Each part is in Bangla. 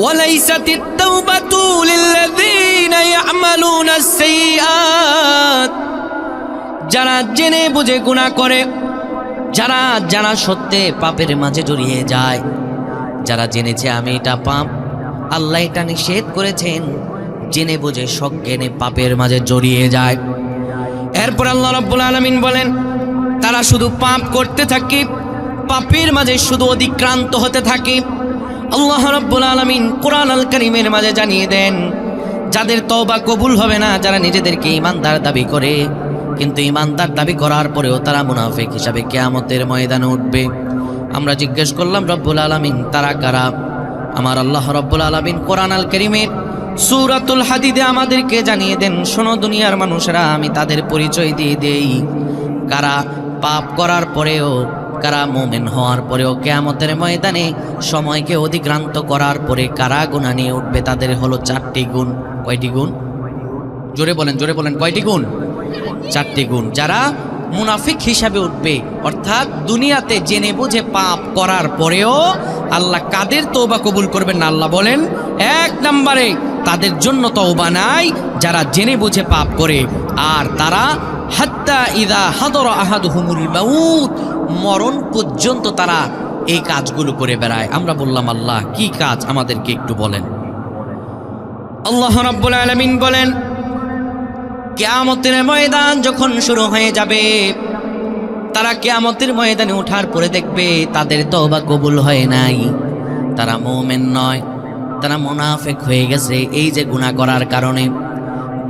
ওয়ালাইসাতিত তাওবাতু লিল্লাযীনা ইয়ামালুনাস সাইয়্যাত, যারা জেনে বুঝে গুনাহ করে, যারা জানা সত্ত্বে পাপের মাঝে জড়িয়ে যায়, যারা জেনেছে আমি এটা পাপ, আল্লাহ এটা নিষেধ করেছেন, জেনে বুঝে সজ্ঞানে পাপের মাঝে জড়িয়ে যায়। এরপর আল্লাহ রাব্বুল আলামিন বলেন তারা শুধু পাপ করতে থাকে, পাপের মাঝে শুধু অতিক্রান্ত হতে থাকে। আল্লাহ রাব্বুল আলামিন কোরআন আল কারীমের মাঝে জানিয়ে দেন যাদের তওবা কবুল হবে না, যারা নিজেদেরকে ঈমানদার দাবি করে কিন্তু ঈমানদার দাবি করার পরেও তারা মুনাফিক হিসাবে কিয়ামতের ময়দানে উঠবে। আমরা জিজ্ঞেস করলাম রব্বুল আলামিন তারা কারা? আমার আল্লাহ রব্বুল আলামিন কোরআন আল কারীমের সূরাতুল হাদিদে আমাদেরকে জানিয়ে দেন, শোনো দুনিয়ার মানুষেরা, আমি তাদের পরিচয় দিয়ে দেই কারা পাপ করার পরেও, কারা মুমিন হওয়ার পরেও কিয়ামতের ময়দানে সময়কে অতিক্রান্ত করার পরে কারা গুনাহ নিয়ে উঠবে। তাদের হলো 4টি গুণ। কয়টি গুণ? জোরে বলেন, জোরে বলেন, কয়টি গুণ? 4টি গুণ। যারা মুনাফিক হিসাবে উঠবে, অর্থাৎ দুনিয়াতে জেনে বুঝে পাপ করার পরেও আল্লাহ কাদের তওবা কবুল করবেন না? আল্লাহ বলেন 1 নম্বরে তাদের জন্য তওবা নাই যারা জেনে বুঝে পাপ করে, আর তারা হাত্তা ইযা হাদরা আহাদুহুমুল মাউত, মরণ পর্যন্ত তারা এই কাজগুলো করে বেড়ায়। আমরা বললাম আল্লাহ কি কাজ আমাদেরকে একটু বলেন। আল্লাহ রাব্বুল আলামিন বলেন কিয়ামতের ময়দান যখন শুরু হয়ে যাবে, তারা কিয়ামতের ময়দানে ওঠার পরে দেখবে তাদের তওবা কবুল হয় নাই, তারা মুমিন নয়, তারা মুনাফিক হয়ে গেছে। এই যে গুনাহ করার কারণে,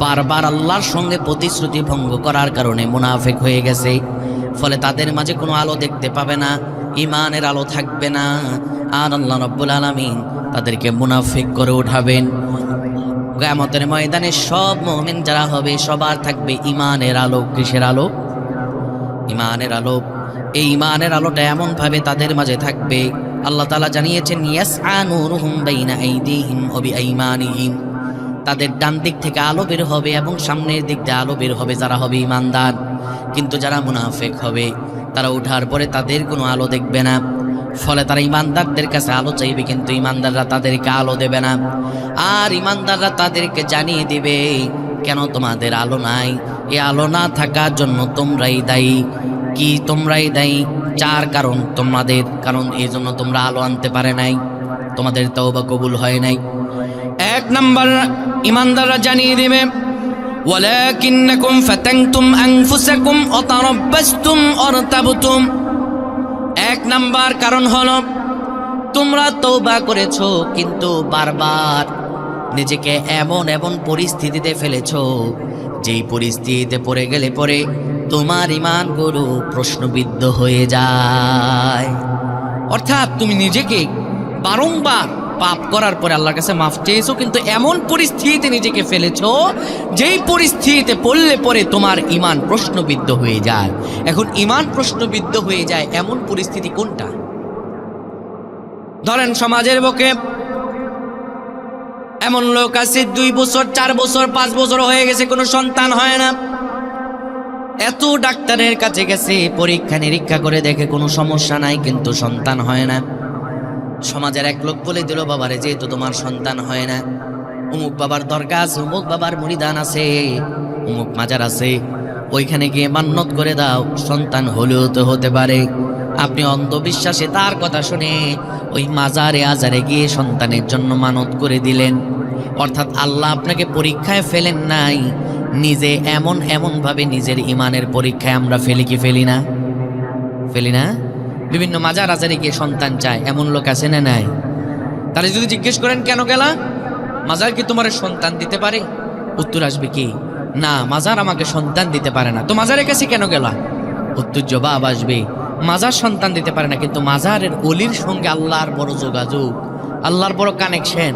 বারবার আল্লাহর সঙ্গে প্রতিশ্রুতি ভঙ্গ করার কারণে মুনাফিক হয়ে গেছে, ফলে তাদের মাঝে কোনো আলো দেখতে পাবে না, ঈমানের আলো থাকবে না, আর আল্লাহ রাব্বুল আলামিন তাদেরকে মুনাফিক করে উঠাবেন। কিয়ামতের ময়দানে সব মুমিন যারা হবে সবার থাকবে ঈমানের আলো। কিসের আলো? ঈমানের আলো। এই ঈমানের আলোটা এমন ভাবে তাদের মাঝে থাকবে, আল্লাহ তাআলা জানিয়েছেন ইয়াসআ নূরুহুম বাইনা আইদিহিম ওয়া বিআইমানিহিম, তাদের ডান দিক থেকে আলো বের হবে এবং সামনের দিক দিয়ে আলো বের হবে যারা হবে ঈমানদার। কিন্তু যারা মুনাফিক হবে তারা ওঠার পরে তাদের কোনো আলো দেখবে না, ফলে তারা ঈমানদারদের কাছে আলো চাইবে কিন্তু ঈমানদাররা তাদেরকে আলো দেবে না। আর ঈমানদাররা তাদেরকে জানিয়ে দিবে কেন তোমাদের আলো নাই, এই আলো না থাকার জন্য তোমরাই দায়ী। কি তোমরাই দায়ী? 4 কারণ তোমাদের, কারণ এই জন্য তোমরা আলো আনতে পারে নাই, তোমাদের তওবা কবুল হয় নাই। 1 নাম্বার ঈমানদাররা জানিয়ে দিবে ওয়ালাকিন্নাকুম ফাতানতুম আনফুসাকুম ওয়া তারাব্বাসতুম ওয়ারতাবতুম। 1 নাম্বার কারণ হলো তোমরা তওবা করেছো কিন্তু বারবার নিজেকে এমন এমন পরিস্থিতিতে ফেলেছো যেই পরিস্থিতিতে পড়ে গেলে পরে তোমার ঈমানগুলো প্রশ্নবিদ্ধ হয়ে যায়। অর্থাৎ তুমি নিজেকে বারংবার পাপ করার পরে আল্লাহর কাছে মাফ চেয়েছো, কিন্তু এমন পরিস্থিতিতে নিজেকে ফেলেছো যেই পরিস্থিতিতে পড়লে পরে তোমার ঈমান প্রশ্নবিদ্ধ হয়ে যায়। এখন ঈমান প্রশ্নবিদ্ধ হয়ে যায় এমন পরিস্থিতি কোনটা? ধরেন সমাজের বুকে এমন লোক আছে 2 বছর 4 বছর 5 বছর হয়ে গেছে কোনো সন্তান হয় না, এত ডাক্তারের কাছে গেছে, পরীক্ষা নিরীক্ষা করে দেখে কোনো সমস্যা নাই কিন্তু সন্তান হয় না। সমাজের এক লোক বলে দিল বাবারে যেহেতু তোমার সন্তান হয় না, অমুক বাবার দরকার আছে, অমুক বাবার মুরিদান আছে, অমুক মাজার আছে, ওইখানে গিয়ে মান্নত করে দাও, সন্তান হলেও তো হতে পারে। আপনি অন্ধবিশ্বাসে তার কথা শুনে ওই মাজারে আজারে গিয়ে সন্তানের জন্য মানত করে দিলেন। অর্থাৎ আল্লাহ আপনাকে পরীক্ষায় ফেলেন নাই, নিজে এমন ভাবে নিজের ঈমানের পরীক্ষায় আমরা ফেলি কি ফেলি না? ফেলি না? বিভিন্ন মাজার আজারে গিয়ে সন্তান চায়, এমন লোক আছে না নাই? তাহলে যদি জিজ্ঞেস করেন কেন গেলা, মাজার কি তোমার সন্তান দিতে পারে? উত্তর আসবে কি না, মাজার আমাকে সন্তান দিতে পারে না। তো মাজারের কাছে কেন গেলা? উত্তর জবাব আসবে মাজার সন্তান দিতে পারে না, কিন্তু মাজারের ওলির সঙ্গে আল্লাহর বড় যোগাযোগ, আল্লাহর বড় কানেকশন,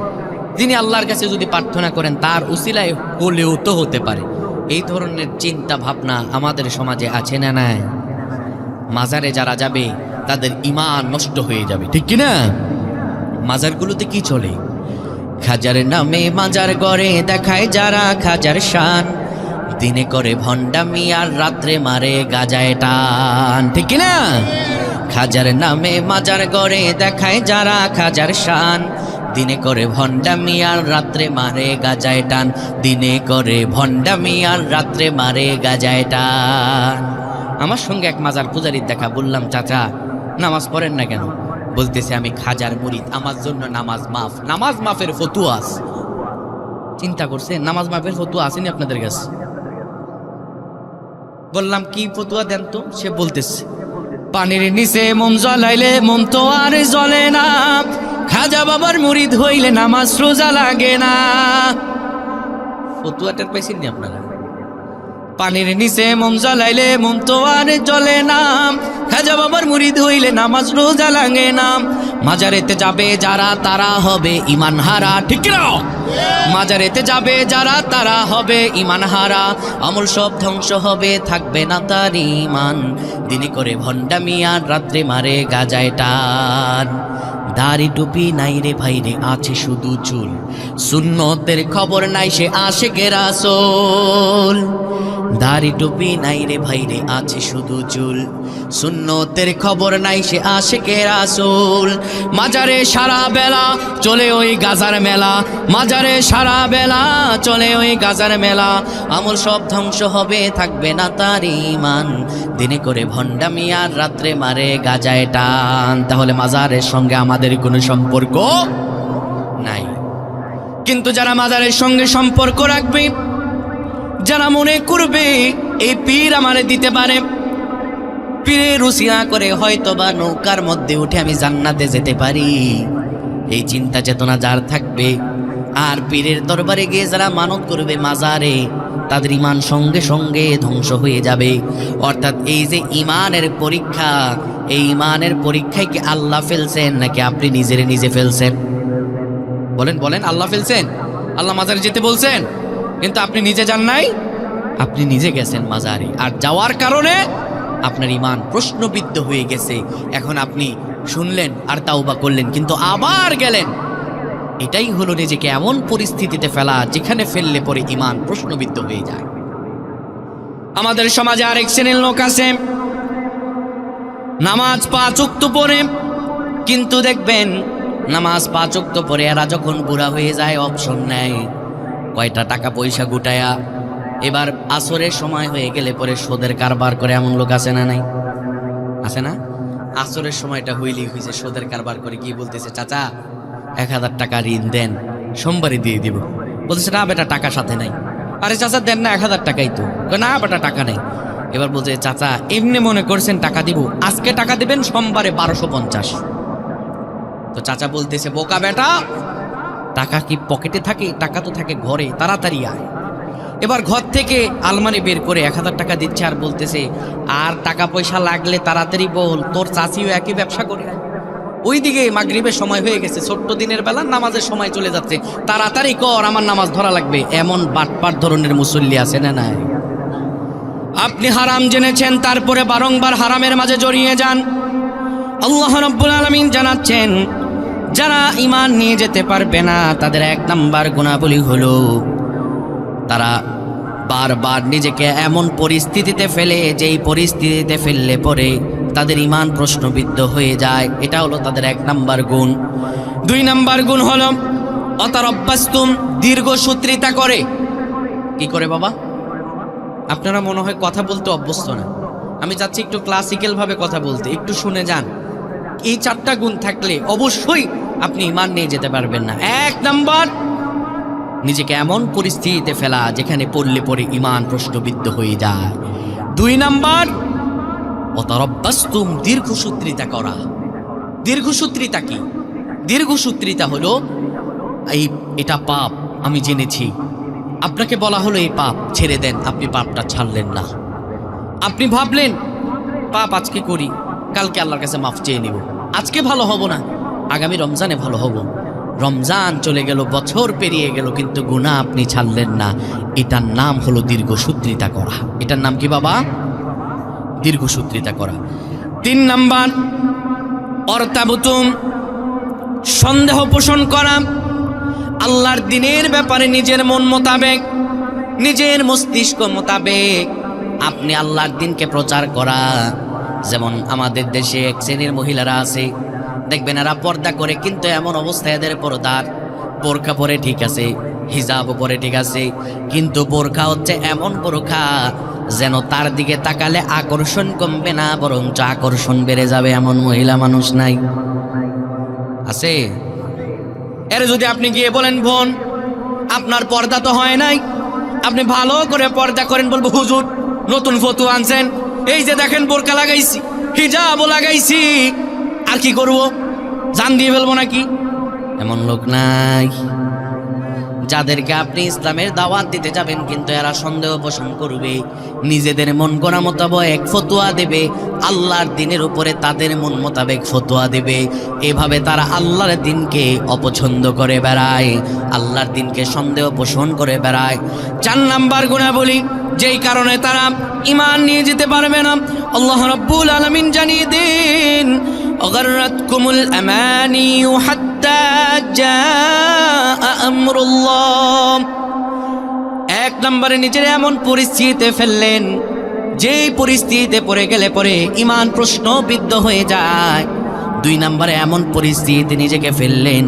তিনি আল্লাহর কাছে যদি প্রার্থনা করেন তার উসিলায় হলেও তো হতে পারে। এই ধরনের চিন্তা ভাবনা আমাদের সমাজে আছে না নাই? মাজারে যারা যাবে তাদের ঈমান নষ্ট হয়ে যাবে, ঠিক কি না? মাজারগুলোতে কি চলে? খাজার নামে মাজার গড়ে দেখায় যারা খাজার শান, দিনে করে ভণ্ডামি আর রাত্রে মারে গাজায় টান, ঠিক কি না? খাজার নামে মাজার গড়ে দেখায় যারা খাজার শান, দিনে করে ভণ্ডামি আর রাত্রে মারে গাজায় টান, দিনে করে ভণ্ডামি আর রাত্রে মারে গাজায় টান। আমার সঙ্গে এক মাজার পূজারীর দেখা, বললাম চাচা নামাজ পড়েন না কেন? বলতেছে আমি খাজার মুরিদ, আমার জন্য নামাজ মাফ। নামাজ মাফের ফতুয়া আছে। চিন্তা করছে, নামাজ মাফের ফতুয়া আসেনি আপনাদের কাছে? বললাম কি ফতুয়া দেন তো? সে বলতেছে পানির নিচে মোম জ্বলাইলে মোম তো আর জ্বলে না, খাজা বাবার মুরিদ হইলে নামাজ রোজা লাগে না। ফতুয়াটার পাইছেন নি আপনারা? পানির নিচে মোম জ্বলাইলে মোম তো আর জ্বলে না, খাজা বাবার মুরিদ হইলে নামাজ রোজা লাগে না। মাজারেতে যাবে যারা তারা হবে ইমান হারা, ঠিক না? মাজারেতে যাবে যারা তারা হবে ইমান হারা, আমল সব ধ্বংস হবে থাকবে না তার ইমান, দিনে করে ভণ্ডামি আর রাত্রে মারে গাজায় টান। দাড়ি টুপি নাই রে ভাই রে, আছে শুধু চুল, সুন্নতের খবর নাই সে আশিকে রাসূল। দাড়ি টুপি নাই রে ভাই রে, আছে শুধু চুল, সুন্নতের খবর নাই সে আশিকে রাসূল। মাজারে সারা বেলা চলে ওই গাজার মেলা, মাজারে সারা বেলা চলে ওই গাজার মেলা, আমল সব ধ্বংস হবে থাকবে না তার ইমান, দিনে করে ভণ্ডামি আর রাত্রে মারে গাজায় টান। তাহলে মাজারের সঙ্গে আমাদের কোনো সম্পর্ক নাই। কিন্তু যারা মাজারের সঙ্গে সম্পর্ক রাখবে, যারা মনে করবে এই পীর আমারে দিতে পারে, পীরের রুসিয়া করে হয়তোবা নৌকার মধ্যে উঠে আমি জান্নাতে যেতে পারি, এই চিন্তা চেতনা যার থাকবে, আর পীরের দরবারে গিয়ে যারা মানত করবে মাজারে, তাদের ইমান সঙ্গে সঙ্গে ধ্বংস হয়ে যাবে। অর্থাৎ এই যে ইমানের পরীক্ষা, এই ইমানের পরীক্ষায় কি আল্লাহ ফেলছেন নাকি আপনি নিজে ফেলছেন? বলেন বলেন, আল্লাহ ফেলছেন? আল্লাহ মাজারে যেতে বলছেন, কিন্তু আপনি নিজে যান নাই, আপনি নিজে গেছেন মাজারে, আর যাওয়ার কারণে আপনার ইমান প্রশ্নবিদ্ধ হয়ে গেছে। এখন আপনি শুনলেন আর তাওবা করলেন, কিন্তু আবার গেলেন। এটাই হলো নিজেকে এমন পরিস্থিতিতে ফেলা যেখানে ফেললে পরে ইমান প্রশ্নবিদ্ধ হয়ে যায়। আমাদের সমাজে আরেক শ্রেণীর লোক আছে, নামাজ 5 ওয়াক্ত পড়ে, কিন্তু দেখবেন নামাজ 5 ওয়াক্ত পড়ে এরা যখন বুড়া হয়ে যায় অপশন নেয় কয়টা টাকা পয়সা গুটায়া এবার আসরের সময় হয়ে গেলে পরে সুদের কারবার করে। এমন লোক আছে না নাই? আছে না? আসরের সময়টা হইলেই হয়েছে সুদের কারবার করে। কি বলতেছে, চাচা 1000 টাকা ঋণ দেন, সোমবারই দিয়ে দিব। বলতেছে না বেটা, টাকা সাথে নাই। আরে চাচা দেন না, 1000 টাকাই তো। না বেটা, টাকা নেই। এবার বলছে চাচা এমনি মনে করছেন টাকা দিব, আজকে টাকা দিবেন, সোমবারে 1250। তো চাচা বলতেছে বোকা বেটা, টাকা কি পকেটে থাকে? টাকা তো থাকে ঘরে, তাড়াতাড়ি আয়। এবার ঘর থেকে আলমারি বের করে 1000 টাকা দিচ্ছে, আর বলতেছে আর টাকা পয়সা লাগলে তাড়াতাড়ি বল, তোর চাচিও একই ব্যবসা করে। ওইদিকে মাগরিবের সময় হয়ে গেছে, ছোট্ট দিনের বেলা নামাজের সময় চলে যাচ্ছে, তাড়াতাড়ি কর, আমার নামাজ ধরা লাগবে। এমন বাটপাট ধরনের মুসল্লি আছে না নাই? আপনি হারাম জেনেছেন, তারপরে বারংবার হারামের মাঝে জড়িয়ে যান। আল্লাহ রাব্বুল আলামিন জানাচ্ছেন, যারা ঈমান নিয়ে যেতে পারবে না তাদের 1 নাম্বার গুনাহবলী হলো তারা বারবার নিজেকে এমন পরিস্থিতিতে ফেলে, যেই পরিস্থিতিতে ফেললে পরে তাদের ঈমান প্রশ্নবিদ্ধ হয়ে যায়। এটা হলো তাদের 1 নাম্বার গুণ। 2 নাম্বার গুণ হলো অতারাব্বাসতুম, দীর্ঘসূত্রিতা করে। কি করে বাবা? আপনারা মনে হয় কথা বলতে অভ্যস্ত না, আমি চাচ্ছি একটু ক্লাসিক্যাল ভাবে কথা বলতে, একটু শুনে যান। এই 4টা গুণ থাকলে অবশ্যই আপনি ঈমান নিয়ে যেতে পারবেন না। 1 নাম্বার, নিজেকে এমন পরিস্থিতিতে ফেলা যেখানে পড়লে পরে ঈমান প্রশ্নবিদ্ধ হয়ে যায়। 2 নাম্বার অতারাব্বাসতুম, দীর্ঘসূত্রিতা করা। দীর্ঘসূত্রিতা কি? দীর্ঘসূত্রিতা হলো এটা পাপ, আমি জেনেছি, আপনাকে বলা হলো এই পাপ ছেড়ে দেন, আপনি পাপটা ছাড়লেন না। আপনি ভাবলেন পাপ আজকে করি, কালকে আল্লাহর কাছে মাফ চেয়ে নিব, আজকে ভালো হব না, আগামী রমজানে ভালো হব। রমজান চলে গেল, বছর পেরিয়ে গেল, কিন্তু গুনাহ আপনি ছাড়লেন না। এটার নাম হলো দীর্ঘসূত্রিতা করা। এটার নাম কি বাবা? দীর্ঘসূত্রিতা করা। 3 নাম্বার অর্তাবতুম, সন্দেহ পোষণ করা। আল্লাহর দিনের ব্যাপারে নিজের মন মোতাবেক, নিজের মস্তিষ্ক মোতাবেক আপনি আল্লাহর দিনকে প্রচার করা। যেমন আমাদের দেশে 1 শ্রেণীর মহিলারা আছে, দেখবেন এরা পর্দা করে, কিন্তু এমন অবস্থায় এদের পর্দার বোরকা পরে ঠিক আছে, হিজাব পরে ঠিক আছে, কিন্তু বোরকা হচ্ছে এমন বোরকা যেন তার দিকে তাকালে আকর্ষণ কমবে না, বরঞ্চ আকর্ষণ বেড়ে যাবে। এমন মহিলা মানুষ নাই? আছে? এর যদি আপনি গিয়ে বলেন, বোন আপনার পর্দা তো হয় নাই, আপনি ভালো করে পর্দা করেন, বলবো হুজুর নতুন ফতুয়া আনছেন, এই যে দেখেন বোরকা লাগাইছি, হিজাবও লাগাইছি, আর কি করব, জান দিয়ে ফেলবো নাকি? এমন লোক নাই। যাদেরকে আপনি ইসলামের দাওয়াত দিতে যাবেন, কিন্তু এরা সন্দেহ পোষণ করবে, নিজেদের মন করা মোতাবেক ফতোয়া দেবে, আল্লাহর দিনের উপরে তাদের মন মোতাবেক ফতোয়া দেবে। এভাবে তারা আল্লাহর দিনকে অপছন্দ করে বেড়ায়, আল্লাহর দিনকে সন্দেহ পোষণ করে বেড়ায়। 4 নাম্বার গুণাবলী যেই কারণে তারা ঈমান নিয়ে যেতে পারবে না, আল্লাহ রাব্বুল আলামিন জানিয়ে দেন, অগররাতকুমুল আমানি হাত্তা জাআ আমরুল্লাহ। 1 নম্বরে নিজের এমন পরিস্থিতিতে ফেললেন, যেই পরিস্থিতিতে পড়ে গেলে পরে ঈমান প্রশ্নবিদ্ধ হয়ে যায়। 2 নম্বরে এমন পরিস্থিতিতে নিজেকে ফেললেন,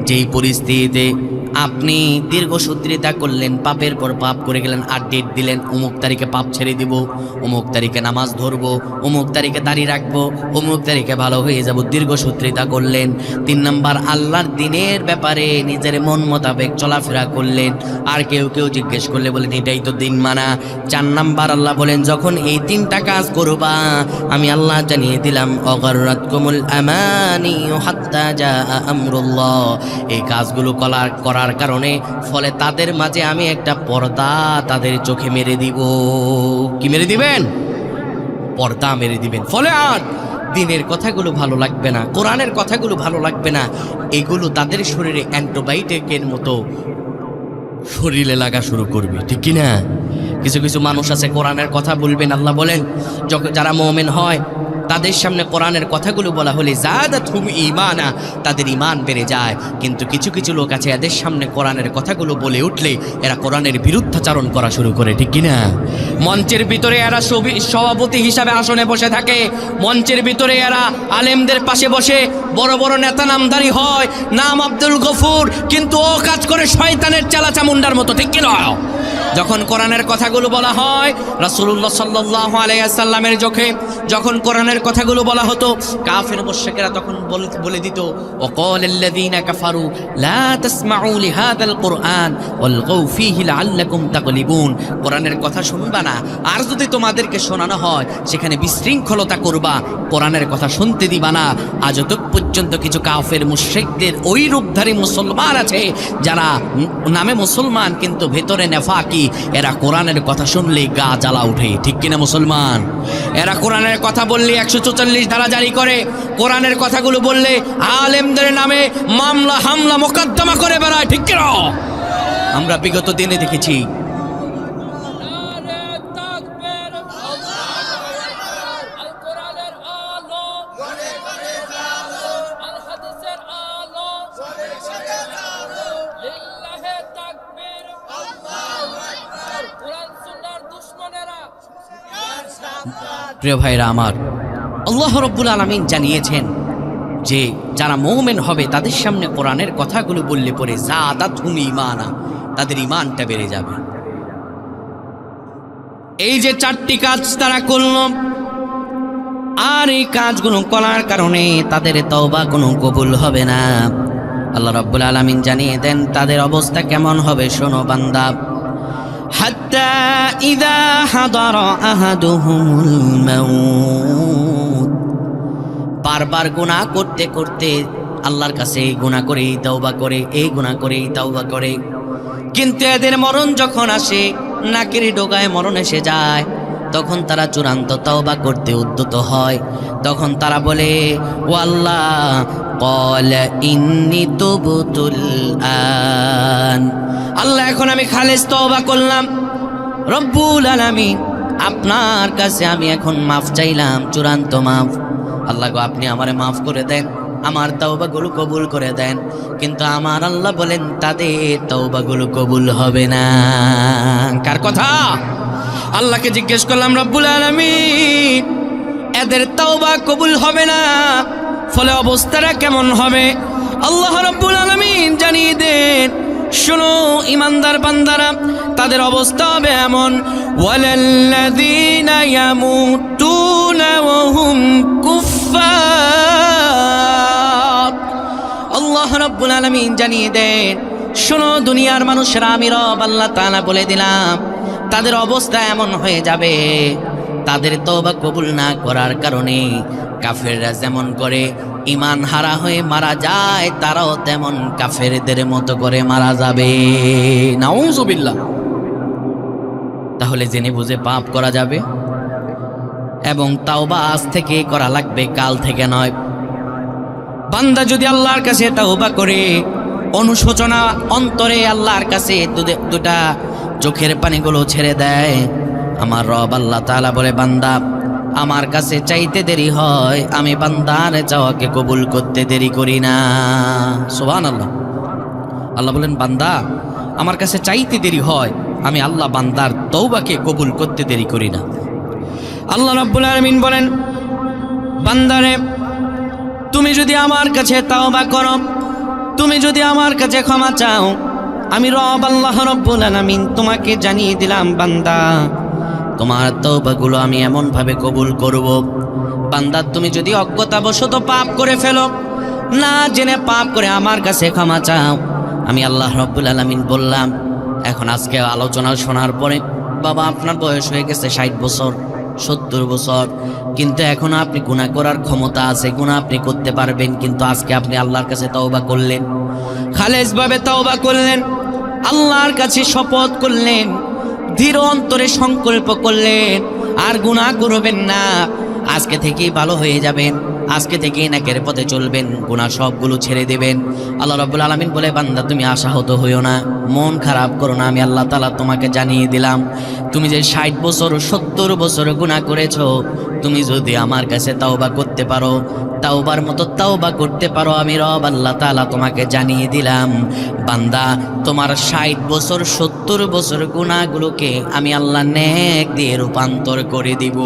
যেই পরিস্থিতিতে আপনি দীর্ঘসূত্রিতা করলেন, পাপের পর পাপ করে গেলেন, আর ডেট দিলেন, অমুক তারিখে পাপ ছেড়ে দিব, অমুক তারিখে নামাজ ধরবো, অমুক তারিখে দাড়ি রাখবো, অমুক তারিখে ভালো হয়ে যাব, দীর্ঘসূত্রিতা করলেন। 3 নাম্বার আল্লাহর দিনের ব্যাপারে নিজের মন মোতাবেক চলাফেরা করলেন, আর কেউ জিজ্ঞেস করলে বলেন এটাই তো দিন মানা। 4 নাম্বার আল্লাহ বলেন, যখন এই 3টা কাজ করবা, আমি আল্লাহ জানিয়ে দিলাম, অগররাতকুমুল আমানি হাত্তা জাআ আমরুল্লাহ। এই কাজগুলো করার কারণে ফলে তাদের মাঝে আমি একটা পর্দা তাদের চোখে মেরে দিব। কি মেরে দিবেন? পর্দা মেরে দিবেন। ফলে আর দিনের কথাগুলো ভালো লাগবে না, কোরআনের কথাগুলো ভালো লাগবে না, এগুলো তাদের শরীরে অ্যান্টিবায়োটিকের মতো শরীরে লাগা শুরু করবে, ঠিক কি না? কিছু কিছু মানুষ আছে কোরআনের কথা বলবেন, আল্লাহ বলেন যারা মুমিন হয় তাদের সামনে কোরআনের কথাগুলো বলা হলে যাদাতহুম ঈমানা, তাদের ঈমান বেড়ে যায়। কিন্তু কিছু কিছু লোক আছে এদের সামনে কোরআনের কথাগুলো বলে উঠলে এরা কোরআনের বিরুদ্ধাচরণ করা শুরু করে, ঠিক কিনা? মঞ্চের ভিতরে এরা সভাপতি হিসাবে আসনে বসে থাকে, মঞ্চের ভিতরে এরা আলেমদের পাশে বসে বড় বড় নেতা নামধারী হয়, নাম আব্দুল গফুর, কিন্তু ও কাজ করে শয়তানের চালা চামুন্ডার মতো, ঠিক কিনা? যখন কোরআনের কথাগুলো বলা হয়, রাসূলুল্লাহ সাল্লাল্লাহু আলাইহি ওয়াসাল্লামের চোখে যখন কোরআনের কথাগুলো বলা হতো, কাফের মুশরিকরা তখন বলে দিত, ওয়াকালাল্লাযীনা কাফারু লা তাসমাউ লিহাযাল কুরআন ওয়ালগাউ ফীহি লাআল্লাকুম তাগলিবুন। কোরআনের কথা শুনবা না, আর যদি তোমাদেরকে শোনানো হয় সেখানে বিশৃঙ্খলতা করবা, কোরআনের কথা শুনতে দিবা না। আজ পর্যন্ত কিছু কাফের মুশরিকদের ওই রূপধারী মুসলমান আছে যারা নামে মুসলমান কিন্তু ভেতরে নেফাকি। এরা কোরআনের কথা শুনলে গা জ্বালা উঠে, ঠিক কিনা মুসলমান? এরা কোরআনের কথা বললে 144 ধারা জারি করে, কোরআনের কথাগুলো বললে আলেমদের নামে মামলা হামলা মোকদ্দমা করে বেড়ায়, ঠিক কিনা? আমরা বিগত দিনে দেখেছি প্রিয় ভাইরা আমার, আল্লাহ রাব্বুল আলামিন জানিয়েছেন যে যারা মুমিন হবে তাদের সামনে কোরআনের কথাগুলো বললে পরে যাদাতহুম ঈমানা, তাদের ঈমানটা বেড়ে যাবে। এই যে 4টি কাজ তারা করল, আর এই কাজগুলো করার কারণে তাদের তওবা কোনো কবুল হবে না। আল্লাহ রাব্বুল আলামিন জানিয়ে দেন তাদের অবস্থা কেমন হবে, শোনো বান্দা। হাত্তা ইযা হাদারা আহাদুহুমুল মাউত, বারবার গুনাহ করতে করতে আল্লাহর কাছে এই গুনাহ করেই তওবা করে, এই গুনাহ করেই তওবা করে, কিন্তু এদের মরণ যখন আসে, নাকের ডোগায় মরণ এসে যায়, তখন তারা চূড়ান্ত তওবা করতে উদ্যত হয়। তখন তারা বলে, ও আল্লাহ, ক্বালা ইন্নী তুবতুল আন, আল্লাহ এখন আমি খালেস তওবা করলাম, রব্বুল আলামিন আপনার কাছে আমি এখন মাফ চাইলাম, চূড়ান্ত মাফ। আল্লাহ গো, আপনি আমারে মাফ করে দেন, আমার তওবাগুলো কবুল করে দেন। কিন্তু আমার আল্লাহ বলেন তাদের তওবাগুলো কবুল হবে না। কার কথা? আল্লাহকে জিজ্ঞেস করলাম, রব্বুল আলামিন এদের তওবা কবুল হবে না, ফলে অবস্থাটা কেমন হবে আল্লাহ রাব্বুল আলামিন জানিয়ে দেন। শোনো ইমানদার বান্দারা, তাদের অবস্থা হবে এমন, ওয়ালাল্লাযীনা ইয়ামুতুনা ওয়া হুম কুফফার। আল্লাহ রাব্বুল আলামিন জানিয়ে দেন, শোনো দুনিয়ার মানুষেরা, আমি রব আল্লাহ তাআলা বলে দিলাম, তাদের অবস্থা এমন হয়ে যাবে, তাদের তওবা কবুল না করার কারণে কাফেররা যেমন করে ঈমান হারা হয়ে মারা যায়, তারাও তেমন কাফেরদের মতো করে মারা যাবে। নাউযুবিল্লাহ। তাহলে জেনে বুঝে পাপ করা যাবে এবং তাওবা আজ থেকে করা লাগবে, কাল থেকে নয়। বান্দা যদি আল্লাহর কাছে তাওবা করে অনুশোচনা অন্তরে আল্লাহর কাছে দুটা চোখের পানিগুলো ছেড়ে দেয়, আমার রব আল্লাহ তাআলা বলে, বান্দা আমার কাছে চাইতে দেরি হয়, আমি বান্দার চাওয়াকে কবুল করতে দেরি করি না। সুবহানাল্লাহ। আল্লাহ বলেন, বান্দা আমার কাছে চাইতে দেরি হয়, আমি আল্লাহ বান্দার তওবাকে কবুল করতে দেরি করি না। আল্লাহ রাব্বুল আলামিন বলেন, বান্দারে তুমি যদি আমার কাছে তাওবা করো, তুমি যদি আমার কাছে ক্ষমা চাও, আমি রব আল্লাহ রাব্বুল আলামিন তোমাকে জানিয়ে দিলাম, বান্দা তোমার তওবাগুলো আমি এমন ভাবে কবুল করব। বান্দা তুমি যদি অজ্ঞতাবশত পাপ করে ফেলো, না জেনে পাপ করে আমার কাছে ক্ষমা চাও, আমি আল্লাহ রাব্বুল আলামিন বললাম, এখন আজকে আলোচনা শোনার পরে বাবা আপনার বয়স হয়ে গেছে 60 বছর 70 বছর, কিন্তু এখনো আপনি গুনাহ করার ক্ষমতা আছে, গুনাহ আপনি করতে পারবেন, কিন্তু আজকে আপনি আল্লাহর কাছে তওবা করলেন, খালেসভাবে তওবা করলেন, আল্লাহর কাছে শপথ করলেন, দৃঢ় অন্তরে সংকল্প করলেন আর গুনাহ করবেন না, আজকে থেকেই ভালো হয়ে যাবেন, আজকে থেকেই নেকের পথে চলবেন, গুনাহ সবগুলো ছেড়ে দেবেন। আল্লাহ রাব্বুল আলামিন বলে, বান্দা তুমি আশাহত হইও না, মন খারাপ করো না, আমি আল্লাহ তাআলা তোমাকে জানিয়ে দিলাম, তুমি যে 60 বছর 70 বছর গুনাহ করেছো, তুমি যদি আমার কাছে তাওবা করতে পারো, তাওবার মতো তাওবা করতে পারো, আমি রব আল্লাহ তাআলা তোমাকে জানিয়ে দিলাম, বান্দা তোমার 60 বছর 70 বছর গুনাহগুলোকে আমি আল্লাহ নেক দিয়ে রূপান্তর করে দিব।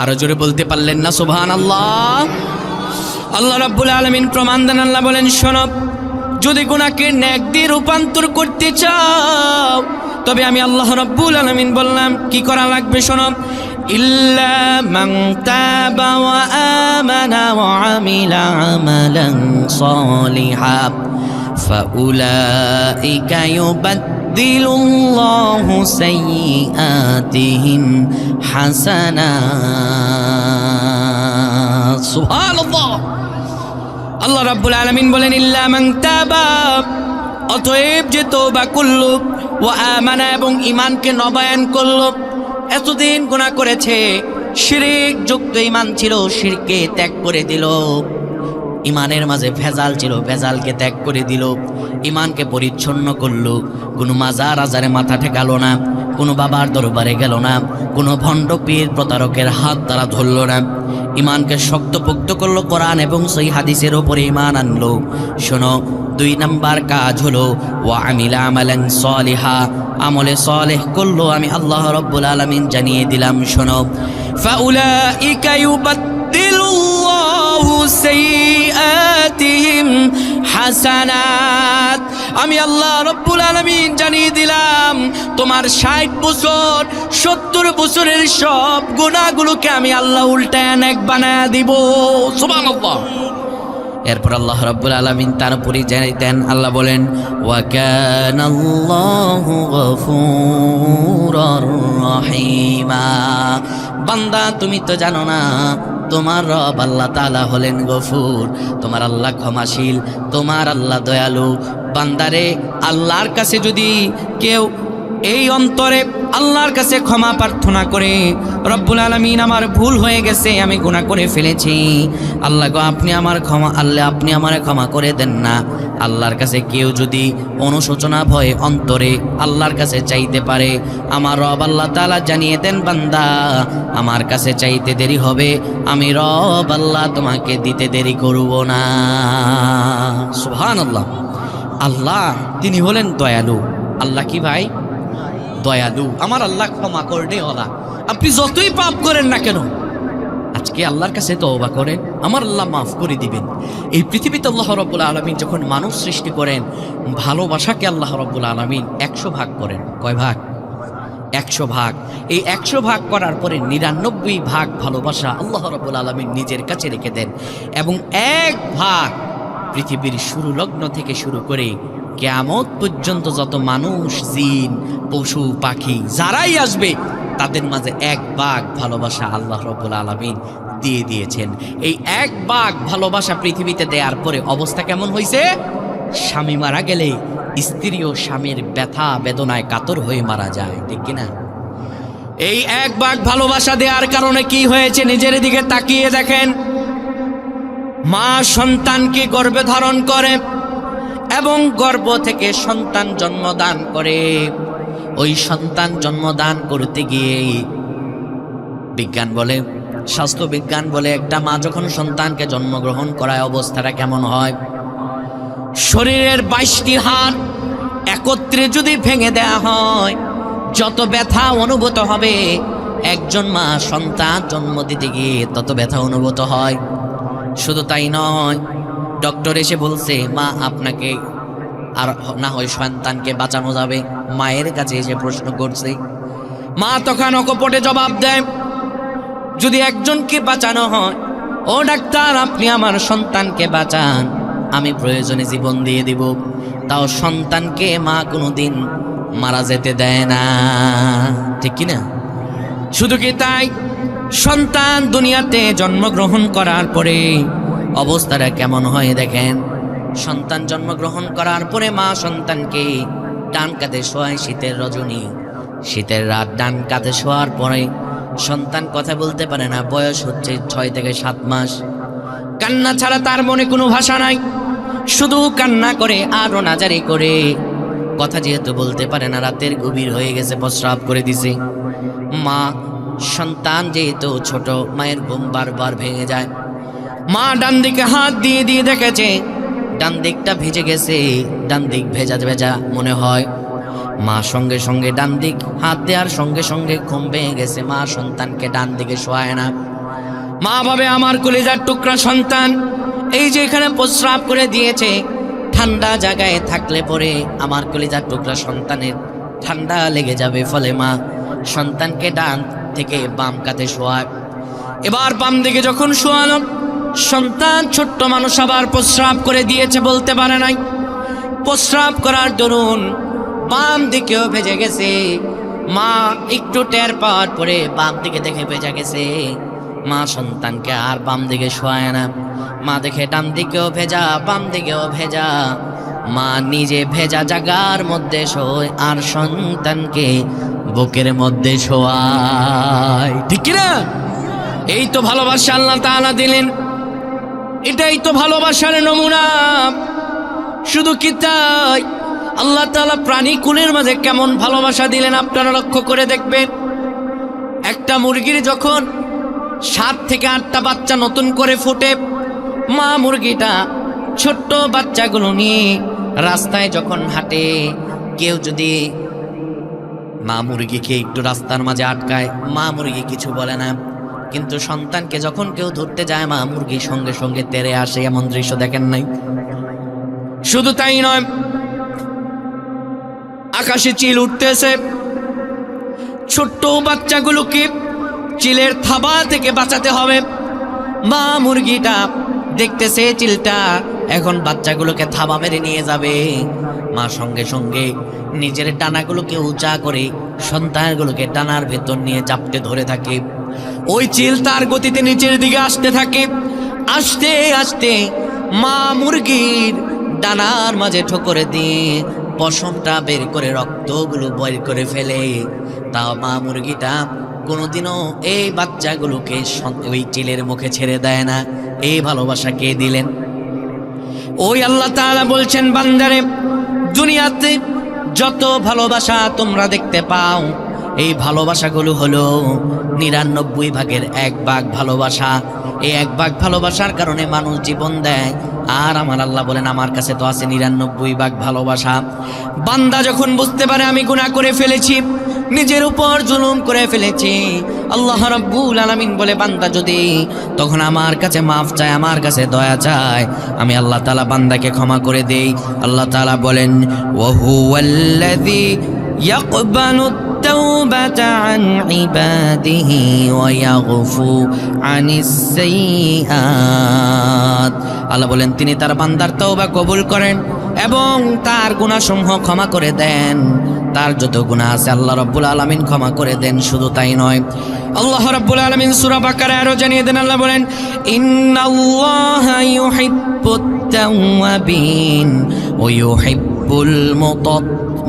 আরো জোরে বলতে পারলেন না সুবহানাল্লাহ? আল্লাহ রাব্বুল আলামিন প্রমাণ দেন, আল্লাহ বলেন, শোনো যদি গুনাহকে নেক দিয়ে রূপান্তর করতে চাও, তবে আমি আল্লাহ রাব্বুল আলামিন বললাম কি করা লাগবে, শোনো, ইল্লা মান তাবা ওয়া আমানা ওয়া আমিলা আমালান সালিহা ফাউলাইকা ইউবাদদিলুল্লাহু সাইয়্যাতিহিম হাসানাত। সুবহানাল্লাহ। আল্লাহ রাব্বুল আলামিন বলেন, ইল্লা মান তাবা, অতএব যে তওবা করলো, ওয়া আমানা এবং ঈমানকে নবায়ন করলো, এতদিন গুনাহ করেছে, শিরক যুক্ত ঈমান ছিল, শিরকে ত্যাগ করে দিল, ঈমানের মাঝে ভেজাল ছিল, ভেজালকে ত্যাগ করে দিল, ঈমানকে পরিচ্ছন্ন করলো, কোনো মাজার আজারে মাথা ঠেকালো না, কোনো বাবার দরবারে গেল না, কোনো ভণ্ড পীর প্রতারকের হাত তারা ধরল না, ঈমানকে শক্তপোক্ত করলো, কোরআন এবং সহিহ হাদিসের উপরে ঈমান আনলো। শোনো, 2 নাম্বার কাজ হলো ওয়া আমিলা আমালান সালিহা, আমলে সালেহ করলো, আমি আল্লাহ রাব্বুল আলামিন জানিয়ে দিলাম, শোনো, ফাউলাইকা ইউবাদদিলুল্লাহু সাইয়্যাতিহিম হাসানাত, আমি আল্লাহ রাব্বুল আলামিন জানিয়ে দিলাম, তোমার 60 বছর 70 বছরের সব গুনাহগুলোকে আমি আল্লাহ উল্টায় নেক বানায়া দিব। সুবহানাল্লাহ। এরপর আল্লাহ রাব্বুল আলামিন তার পরিচয় দেন, আল্লাহ বলেন, ওয়া কানাল্লাহু গফুরুর রহিমা, বান্দা তুমি তো জানো না তোমার রব আল্লাহ তাআলা হলেন গফুর, তোমার আল্লাহ ক্ষমাশীল, তোমার আল্লাহ দয়ালু। বান্দারে আল্লাহর কাছে যদি কেউ এই অন্তরে আল্লাহর কাছে ক্ষমা প্রার্থনা করে, রব্বুল আলামিন আমার ভুল হয়ে গেছে, আমি গুনাহ করে ফেলেছি, আল্লাহ গো আপনি আমার ক্ষমা, আল্লাহ আপনি আমারে ক্ষমা করে দেন না, আল্লাহর কাছে কেউ যদি অনুশোচনা ভয়ে অন্তরে আল্লাহর কাছে চাইতে পারে, আমার রব আল্লাহ তাআলা জানিয়ে দেন, বান্দা আমার কাছে চাইতে দেরি হবে, আমি রব আল্লাহ তোমাকে দিতে দেরি করব না। সুবহানাল্লাহ। আল্লাহ তিনি হলেন দয়ালু। আল্লাহ কি ভাই? দয়ালু। আমার আল্লাহ ক্ষমা করবে ওলা, আপনি যতই পাপ করেন না কেন, আজকে আল্লাহর কাছে তওবা করেন, আমার আল্লাহ মাফ করে দিবেন। এই পৃথিবীতে আল্লাহ রাব্বুল আলামিন যখন মানুষ সৃষ্টি করেন, ভালোবাসাকে আল্লাহ রাব্বুল আলামিন 100 ভাগ করেন। কয় ভাগ? 100 ভাগ। এই 100 ভাগ করার পরে 99 ভাগ ভালোবাসা আল্লাহ রাব্বুল আলামিন নিজের কাছে রেখে দেন, এবং 1 ভাগ পৃথিবীর শুরু লগ্ন থেকে শুরু করে কিয়ামত পর্যন্ত যত মানুষ, জিন, পশু, পাখি যারাই আসবে তাদের মাঝে 1 ভাগ ভালোবাসা আল্লাহ রাব্বুল আলামিন দিয়ে দিয়েছেন। এই 1 ভাগ ভালোবাসা পৃথিবীতে দেওয়ার পরে অবস্থা কেমন হয়েছে? স্বামী মারা গেলে স্ত্রীও স্বামীর ব্যথা বেদনায় কাতর হয়ে মারা যায়, ঠিক কিনা? এই 1 ভাগ ভালোবাসা দেওয়ার কারণে কি হয়েছে নিজের দিকে তাকিয়ে দেখেন। মা সন্তানকে গর্ভে ধারণ করে এবং গর্ভ থেকে সন্তান জন্মদান করে। ওই সন্তান জন্মদান করতে গিয়ে বিজ্ঞান বলে, স্বাস্থ্য বিজ্ঞান বলে, একটা মা যখন সন্তানকে জন্মগ্রহণ করায় অবস্থাটা কেমন হয়? শরীরের 22টি হাড় একত্রে যদি ভেঙে দেয়া হয়, যত ব্যথা অনুভূত হবে একজন মা সন্তান জন্ম দিতে গিয়ে তত ব্যথা অনুভূত হয়। শুধু তাই নয়, ডক্টর এসে বলছে মা আপনাকে আর না হয় সন্তানকে বাঁচানো যাবে। মায়ের কাছে এসে প্রশ্ন করছে, মা তখন অকপটে জবাব দেয়, যদি একজনকে বাঁচানো হয়, ও ডাক্তার আপনি আমার সন্তানকে বাঁচান, আমি প্রয়োজনে জীবন দিয়ে দিব। তাও সন্তানকে মা কোনোদিন মারা যেতে দেয় না, ঠিক কিনা? শুধু কি তাই, সন্তান দুনিয়াতে জন্মগ্রহণ করার পরে অবস্থাটা কেমন হয় দেখেন। সন্তান জন্মগ্রহণ করার পরে মা সন্তানকে ডান কাঁধে শোয়ায় শীতের রজনী, শীতের রাত ডান কাঁধে শোয়ার পরে সন্তান কথা বলতে পারে না, বয়স হচ্ছে 6 থেকে 7 মাস। কান্না ছাড়া তার মনে কোনো ভাষা নাই, শুধু কান্না করে আর নাজারি করে। কথা যেহেতু বলতে পারে না, রাতের গভীর হয়ে গেছে, প্রস্রাব করে দিছে। মা সন্তান যেহেতু ছোট, মায়ের ঘুম বারবার ভেঙে যায়। মা ডান দিকে হাত দিয়ে দিয়ে দেখেছে ডান দিকটা ভিজে গেছে, ডান দিক ভেজা ভেজা মনে হয়। মা সঙ্গে সঙ্গে ডান দিক হাত দেওয়ার সঙ্গে সঙ্গে ঘুম ভেঙে গেছে। মা সন্তানকে ডান দিকে শোয়ায় না। মা ভাবে আমার কলিজার টুকরা সন্তান এই যে এখানে প্রস্রাব করে দিয়েছে, ঠান্ডা জায়গায় থাকলে পরে আমার কলিজার টুকরা সন্তানের ঠান্ডা লেগে যাবে। ফলে মা সন্তানকে ডান থেকে বাম কাঁধে শোয়ায়। এবার বাম দিকে যখন শোয়ানো, সন্তান ছোট্ট মানুষ আবার প্রস্রাব করে দিয়েছে, বলতে পারে নাই। প্রস্রাব করার দরুন বাম দিকেও ভেজে গেছে। মা একটু টের পাওয়ার পরে বাম দিকে দেখে ভেজে গেছে। মা সন্তানকে আর বাম দিকে শোয়ায় না। মা দেখে ডান দিকেও ভেজা, বাম দিকেও ভেজা। মা নিজে ভেজা জায়গার মধ্যে শোয় আর সন্তানকে বুকের মধ্যে শোয়ায়, ঠিক কিনা? এই তো ভালোবাসা আল্লাহ তাআলা দিলেন, এটাই তো ভালোবাসার নমুনা। শুধু কি তাই, আল্লাহ তাআলা প্রাণী কুলের মাঝে কেমন ভালোবাসা দিলেন আপনারা লক্ষ্য করে দেখবেন। একটা মুরগির যখন 7 থেকে 8টা বাচ্চা নতুন করে ফুটে, মা মুরগিটা ছোট্ট বাচ্চাগুলো নিয়ে রাস্তায় যখন হাঁটে, কেউ যদি মা মুরগিকে একটু রাস্তার মাঝে আটকায়, মা মুরগি কিছু বলে না। কিন্তু সন্তানকে যখন কেউ ধরতে যায়, মা মুরগি সঙ্গে সঙ্গে তেড়ে আসে। এমন দৃশ্য দেখেন নাই? শুধু তাই নয়, আকাশে চিল উঠতেছে, ছোট্ট বাচ্চাগুলোকে চিলের থাবা থেকে বাঁচাতে হবে। মা মুরগিটা দেখতেছে চিলটা এখন বাচ্চাগুলোকে থাবা মেরে নিয়ে যাবে। মা সঙ্গে সঙ্গে নিজের ডানাগুলোকে উঁচা করে সন্তানগুলোকে ডানার ভেতর নিয়ে চাপটে ধরে থাকে। ওই চিল তার গতিতে নিচের দিকে আসতে থাকে। আস্তে আস্তে মা মুরগির ডানার মাঝে ঠোকরে দিয়ে পশমটা বের করে রক্তগুলো বের করে ফেলে। তাও মা মুরগিটা কোনোদিনও এই বাচ্চাগুলোকে ওই চিলের মুখে ছেড়ে দেয় না। এই ভালোবাসা কে দিলেন? ওই আল্লাহ তাআলা বলছেন, বান্দারে দুনিয়াতে যত ভালোবাসা তোমরা দেখতে পাও, এই ভালোবাসাগুলো হলো 99 ভাগের 1 ভাগ ভালোবাসা। এই 1 ভাগ ভালোবাসার কারণে মানুষ জীবন দেয়। আর আমার আল্লাহ বলেন আমার কাছে তো আছে 99 ভাগ ভালোবাসা। বান্দা যখন বুঝতে পারে আমি গুনাহ করে ফেলেছি, নিজের উপর জুলুম করে ফেলেছি, আল্লাহ রাব্বুল আলামিন বলে বান্দা যদি তখন আমার কাছে মাফ চায়, আমার কাছে দয়া চায়, আমি আল্লাহ তাআলা বান্দাকে ক্ষমা করে দেই। আল্লাহ তাআলা বলেন ওয়া হুয়াল্লাযী ইয়াকবালু তাওবাতা আন ইবাদিহি ওয়া ইয়াগফু আনিস সাইয়্যাত। আল্লাহ বলেন তিনি তার বান্দার তওবা কবুল করেন এবং তার গুনাহসমূহ ক্ষমা করে দেন। তার যত গুনাহ আছে আল্লাহ রাব্বুল আলামিন ক্ষমা করে দেন। শুধু তাই নয়, আল্লাহ রাব্বুল আলামিন সূরা বাকারায় আরো জানিয়ে দেন, আল্লাহ বলেন ইন্নাল্লাহা ইউহিব্বুত তাওয়াবিন ওয়া ইউহিব্বুল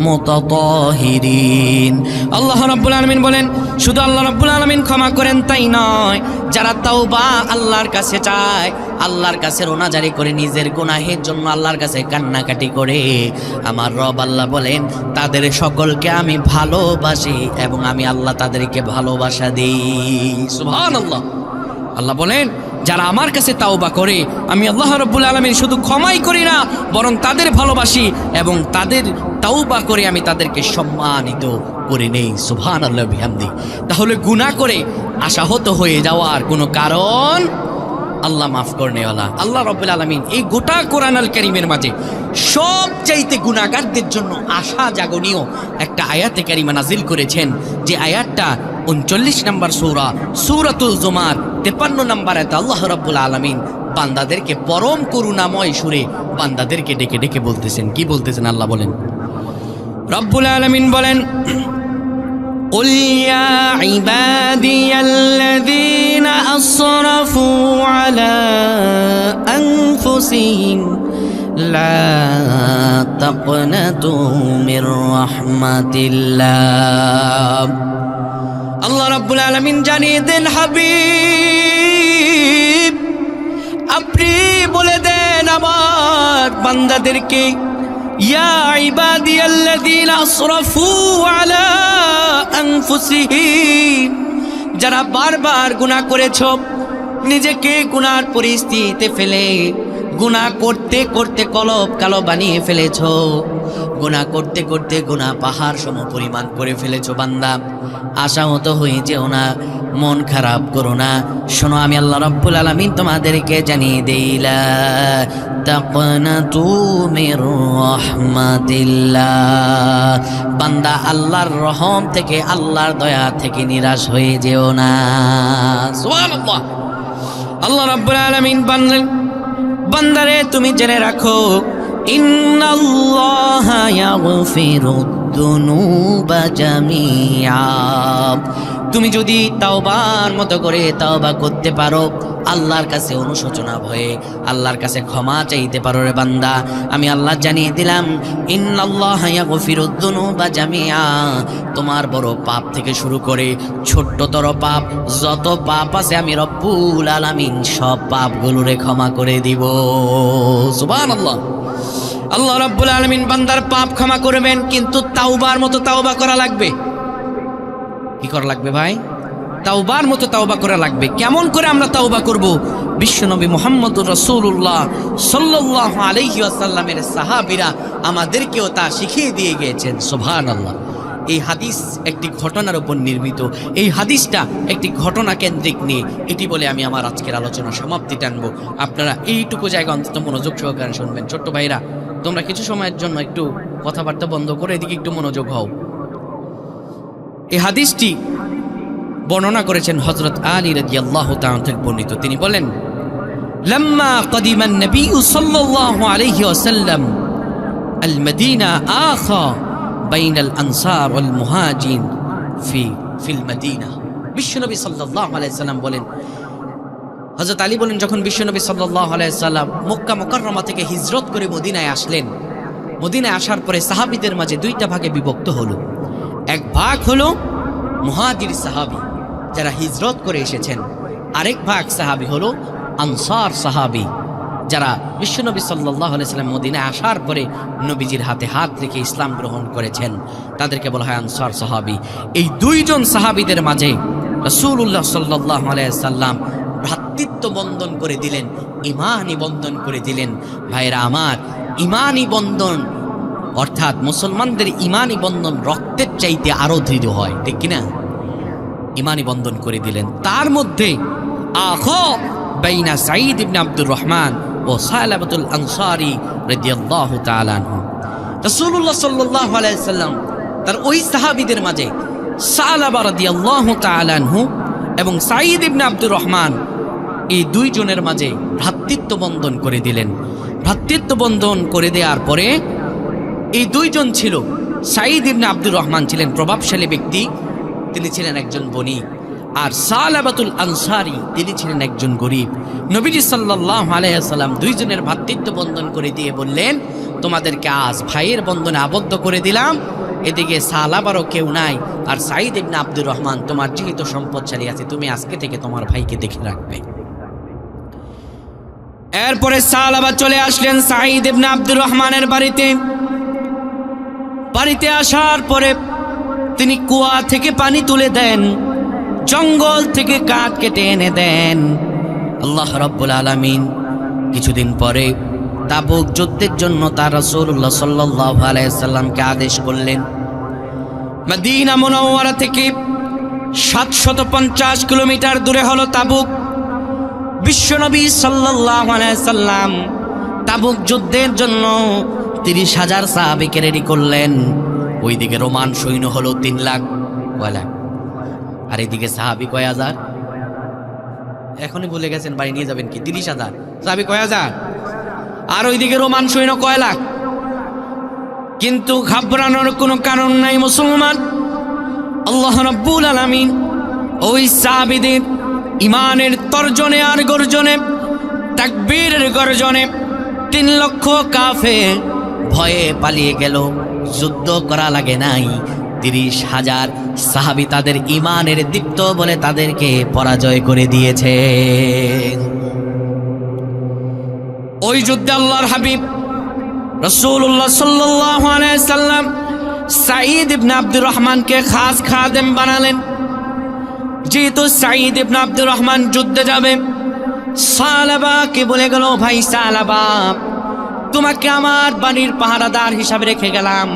মুতাতাহিরিন। আল্লাহ রাব্বুল আলামিন বলেন শুধু আল্লাহ রাব্বুল আলামিন ক্ষমা করেন তাই নয়, যারা তাওবা আল্লাহর কাছে চায়, আল্লাহর কাছে রোনাজারি করে নিজের গুনাহের জন্য আল্লাহর কাছে কান্নাকাটি করে, আমার রব আল্লাহ বলেন তাদের সকলকে আমি ভালোবাসি এবং আমি আল্লাহ তাদেরকে ভালোবাসা দিই। সুবহানাল্লাহ। আল্লাহ বলেন যারা আমার কাছে তাওবা করে আমি আল্লাহ রাব্বুল আলামিন শুধু ক্ষমাই করি না, বরং তাদের ভালোবাসি এবং তাদের তাওবা করে আমি তাদেরকে সম্মানিত করে নেই। সুবহানাল্লাহ বিহামদি। তাহলে গুনাহ করে আশাহত হয়ে যাওয়ার কোনো কারণ, আল্লাহ মাফ করনেওয়ালা আল্লাহ রাব্বুল আলামিন এই গোটা কোরআনুল কারীমের মাঝে সবচাইতে গুনাহগারদের জন্য আশা জাগনীয় একটা আয়াতে কারিমা নাজিল করেছেন, যে আয়াতটা 39 নম্বর সূরাতুল জুমার 53 নম্বর আয়াতে আল্লাহ রাব্বুল আলামিন বান্দাদেরকে পরম করুণাময় সুরে বান্দাদেরকে ডেকে ডেকে বলতেছেন। কি বলতেছেন আল্লাহ বলেন, রব্বুল আলামিন বলেন قل يا عبادي الذين أسرفوا على أنفسهم لا تقنطوا من رحمة الله। আল্লাহ রাব্বুল আলামিন জানিয়ে দেন হাবিব আপনি বলে দেন আমার বান্দাদেরকে, ইয়া ইবাদিয়াল্লাযীনা আসরাফু আলা আনফুসিহিম, যারা বারবার গুনাহ করেছো, নিজেকে গুনার পরিস্থিতিতে ফেলে গুনাহ করতে করতে কলব কালো বানিয়ে ফেলেছো, গুনাহ করতে করতে গুনাহ পাহাড় সম পরিমাণ করে ফেলেছো। বান্দা আশাহত হয়ে যেও না, মন খারাপ করো না। শোনো আমি আল্লাহ রাব্বুল আলামিন তোমাদেরকে জানিয়ে দেই লা তাকনাতু মির রাহমাতিল্লাহ, বান্দা আল্লাহর রহম থেকে আল্লাহর দয়া থেকে নিরাশ হয়ে যেও না। সুবহানাল্লাহ। আল্লাহ রাব্বুল আলামিন বললেন বান্দারে তুমি জেনে রাখো ইন্নাল্লাহা ইয়াগফিরুদ দুনুবা জামিআ, তুমি যদি তাওবার মতো করে তাওবা করতে পারো, আল্লাহর কাছে অনুশোচনা ভয়ে আল্লাহর কাছে ক্ষমা চাইতে পারো রে বান্দা, আমি আল্লাহ জানিয়ে দিলাম ইন্নাল্লাহা ইয়াগফিরুদ দুনুবা জামিআ, তোমার বড় পাপ থেকে শুরু করে ছোট্টতর পাপ যত পাপ আছে আমি রব্বুল আলামিন সব পাপগুলোরে ক্ষমা করে দিব। সুবহানাল্লাহ। আল্লাহ রাব্বুল আলামিন বান্দার পাপ ক্ষমা করবেন, কিন্তু তাওবার মতো তাওবা করা লাগবে। কি করা লাগবে ভাই? তাওবার মতো তাওবা করা লাগবে। কেমন করে আমরা তাওবা করব? বিশ্বনবী মুহাম্মদুর রাসূলুল্লাহ সাল্লাল্লাহু আলাইহি ওয়াসাল্লামের সাহাবীরা আমাদেরকেও তা শিখিয়ে দিয়ে গিয়েছেন। সুবহানাল্লাহ। এই হাদিস একটি ঘটনার উপর নির্মিত, এই হাদিসটা একটি ঘটনা কেন্দ্রিক নিয়ে, এটি বলে আমি আমার আজকের আলোচনা সমাপ্তি টানবো। আপনারা এইটুকু জায়গা অন্তত মনোযোগ সহকারে শুনবেন। ছোট্ট ভাইরা তোমরা কিছু সময়ের জন্য একটু কথাবার্তা বন্ধ করে এদিকে একটু মনোযোগ হও। এই হাদিসটি বর্ণনা করেছেন হযরত আলী রাদিয়াল্লাহু তাআলা থেকে বর্ণিত। তিনি বলেন লাম্মা কদিমান নবী সাল্লাল্লাহু আলাইহি ওয়াসাল্লাম আল মদিনা আখা বাইনাল আনসার ওয়াল মুহাজিরিন ফিল মদিনা। বিশ্বনবী সাল্লাল্লাহু আলাইহি সাল্লাম বলেন, হযরত আলী বলেন যখন বিশ্বনবী সাল্লাল্লাহু আলাইহি সাল্লাম মক্কা মুকাররমা থেকে হিজরত করে মদিনায় আসলেন, মদিনায় আসার পরে সাহাবীদের মাঝে দুইটা ভাগে বিভক্ত হলো। এক ভাগ হলো মুহাজির সাহাবী যারা হিজরত করে এসেছেন, আরেক ভাগ সাহাবী হলো আনসার সাহাবী যারা বিশ্বনবী সাল্লাল্লাহু আলাইহি সাল্লাম মদিনায় আসার পরে নবীজির হাতে হাত রেখে ইসলাম গ্রহণ করেছেন, তাদেরকে বলা হয় আনসার সাহাবী। এই দুইজন সাহাবীদের মাঝে রাসূলুল্লাহ সাল্লাল্লাহু আলাইহি সাল্লাম ভ্রাতৃত্ব বন্ধন করে দিলেন, ঈমানি বন্ধন করে দিলেন। ভাইরা আমার, ঈমানি বন্ধন অর্থাৎ মুসলমানদের ঈমানি বন্ধন রক্তের চাইতে আরো দৃঢ় হয়, ঠিক কিনা? ঈমানি বন্ধন করে দিলেন। তার মধ্যে আখা বাইনা সাঈদ ইবনে আব্দুর রহমান ও সালাবাতুল আনসারী রাদিয়াল্লাহু তাআলা আনহু। রাসূলুল্লাহ সাল্লাল্লাহু আলাইহি সাল্লাম তার ওই সাহাবীদের মাঝে সালাবা রাদিয়াল্লাহু তাআলা আনহু এবং সাঈদ ইবনে আব্দুর রহমান, এই দুইজনের মাঝে ভ্রাতৃত্ব বন্ধন করে দিলেন। ভ্রাতৃত্ব বন্ধন করে দেওয়ার পরে এই দুইজন ছিল, সাঈদ ইবনে আব্দুর রহমান ছিলেন প্রভাবশালী ব্যক্তি, তিনি ছিলেন একজন বণিক, আর সালাবাতুল আনসারী তিনি ছিলেন একজন গরিব। নবীজি সাল্লাল্লাহু আলাইহি সাল্লাম দুইজনের ভ্রাতৃত্ব বন্ধন করে দিয়ে বললেন, তোমাদেরকে আজ ভাইয়ের বন্ধনে আবদ্ধ করে দিলাম। এদিকে সালাবারও কেউ নাই, আর সাঈদ ইবনে আব্দুর রহমান তোমার যেহেতু সম্পদশালী আছে, তুমি আজকে থেকে তোমার ভাইকে দেখে রাখবে। এরপরে সালাবা চলে আসলেন সাঈদ ইবনে আব্দুর রহমানের বাড়িতে। বাড়িতে আসার পরে তিনি কুয়া থেকে পানি তুলে দেন, জঙ্গল থেকে কাঠ কেটে এনে দেন। আল্লাহ রাব্বুল আলামিন কিছুদিন পরে তাবুক যুদ্ধের জন্য তার রাসূলুল্লাহ সাল্লাল্লাহু আলাইহি সাল্লামকে আদেশ করলেন। মদিনা মুনাওয়ারা থেকে 750 কিলোমিটার দূরে হলো তাবুক। বিশ্বনবী সাল্লাল্লাহু আলাইহি সাল্লাম তাবুক যুদ্ধের জন্য 30,000 সাহাবীকে রেডি করলেন। ওইদিকে রোমান সৈন্য হলো 3 লাখ, আর এদিকে সাহাবী কয় হাজার? এখনই ভুলে গেছেন, বাড়ি নিয়ে যাবেন কি? 30,000 সাহাবী কয় হাজার? আর ওইদিকে রোমান সৈন্য কয় লাখ? কিন্তু ঘাবড়ানোর কোনো কারণ নাই মুসলমান। আল্লাহ রাব্বুল আলামিন ওই সাহাবীদের ঈমানের তর্জনে আর গর্জনে, তাকবীরের গর্জনে 3 লক্ষ কাফের ভয়ে পালিয়ে গেল। যুদ্ধ করা লাগে নাই, 30,000 সাহাবী তাদের ঈমানের দীপ্ত বলে তাদেরকে পরাজয় করে দিয়েছে। ওই যুদ্ধে আল্লাহর হাবিব রাসূলুল্লাহ সাল্লাল্লাহু আলাইহি সাল্লাম সাঈদ ইবনে আব্দুর রহমানকে খাস খাদেম বানালেন। যেহেতু সাঈদ ইবনে আব্দুর রহমান যুদ্ধে যাবে, সালাবাকে বলে গেল, ভাই সালাবা, তোমাকে আমার বাড়ির পাহারাদার হিসাবে রেখে গেলাম।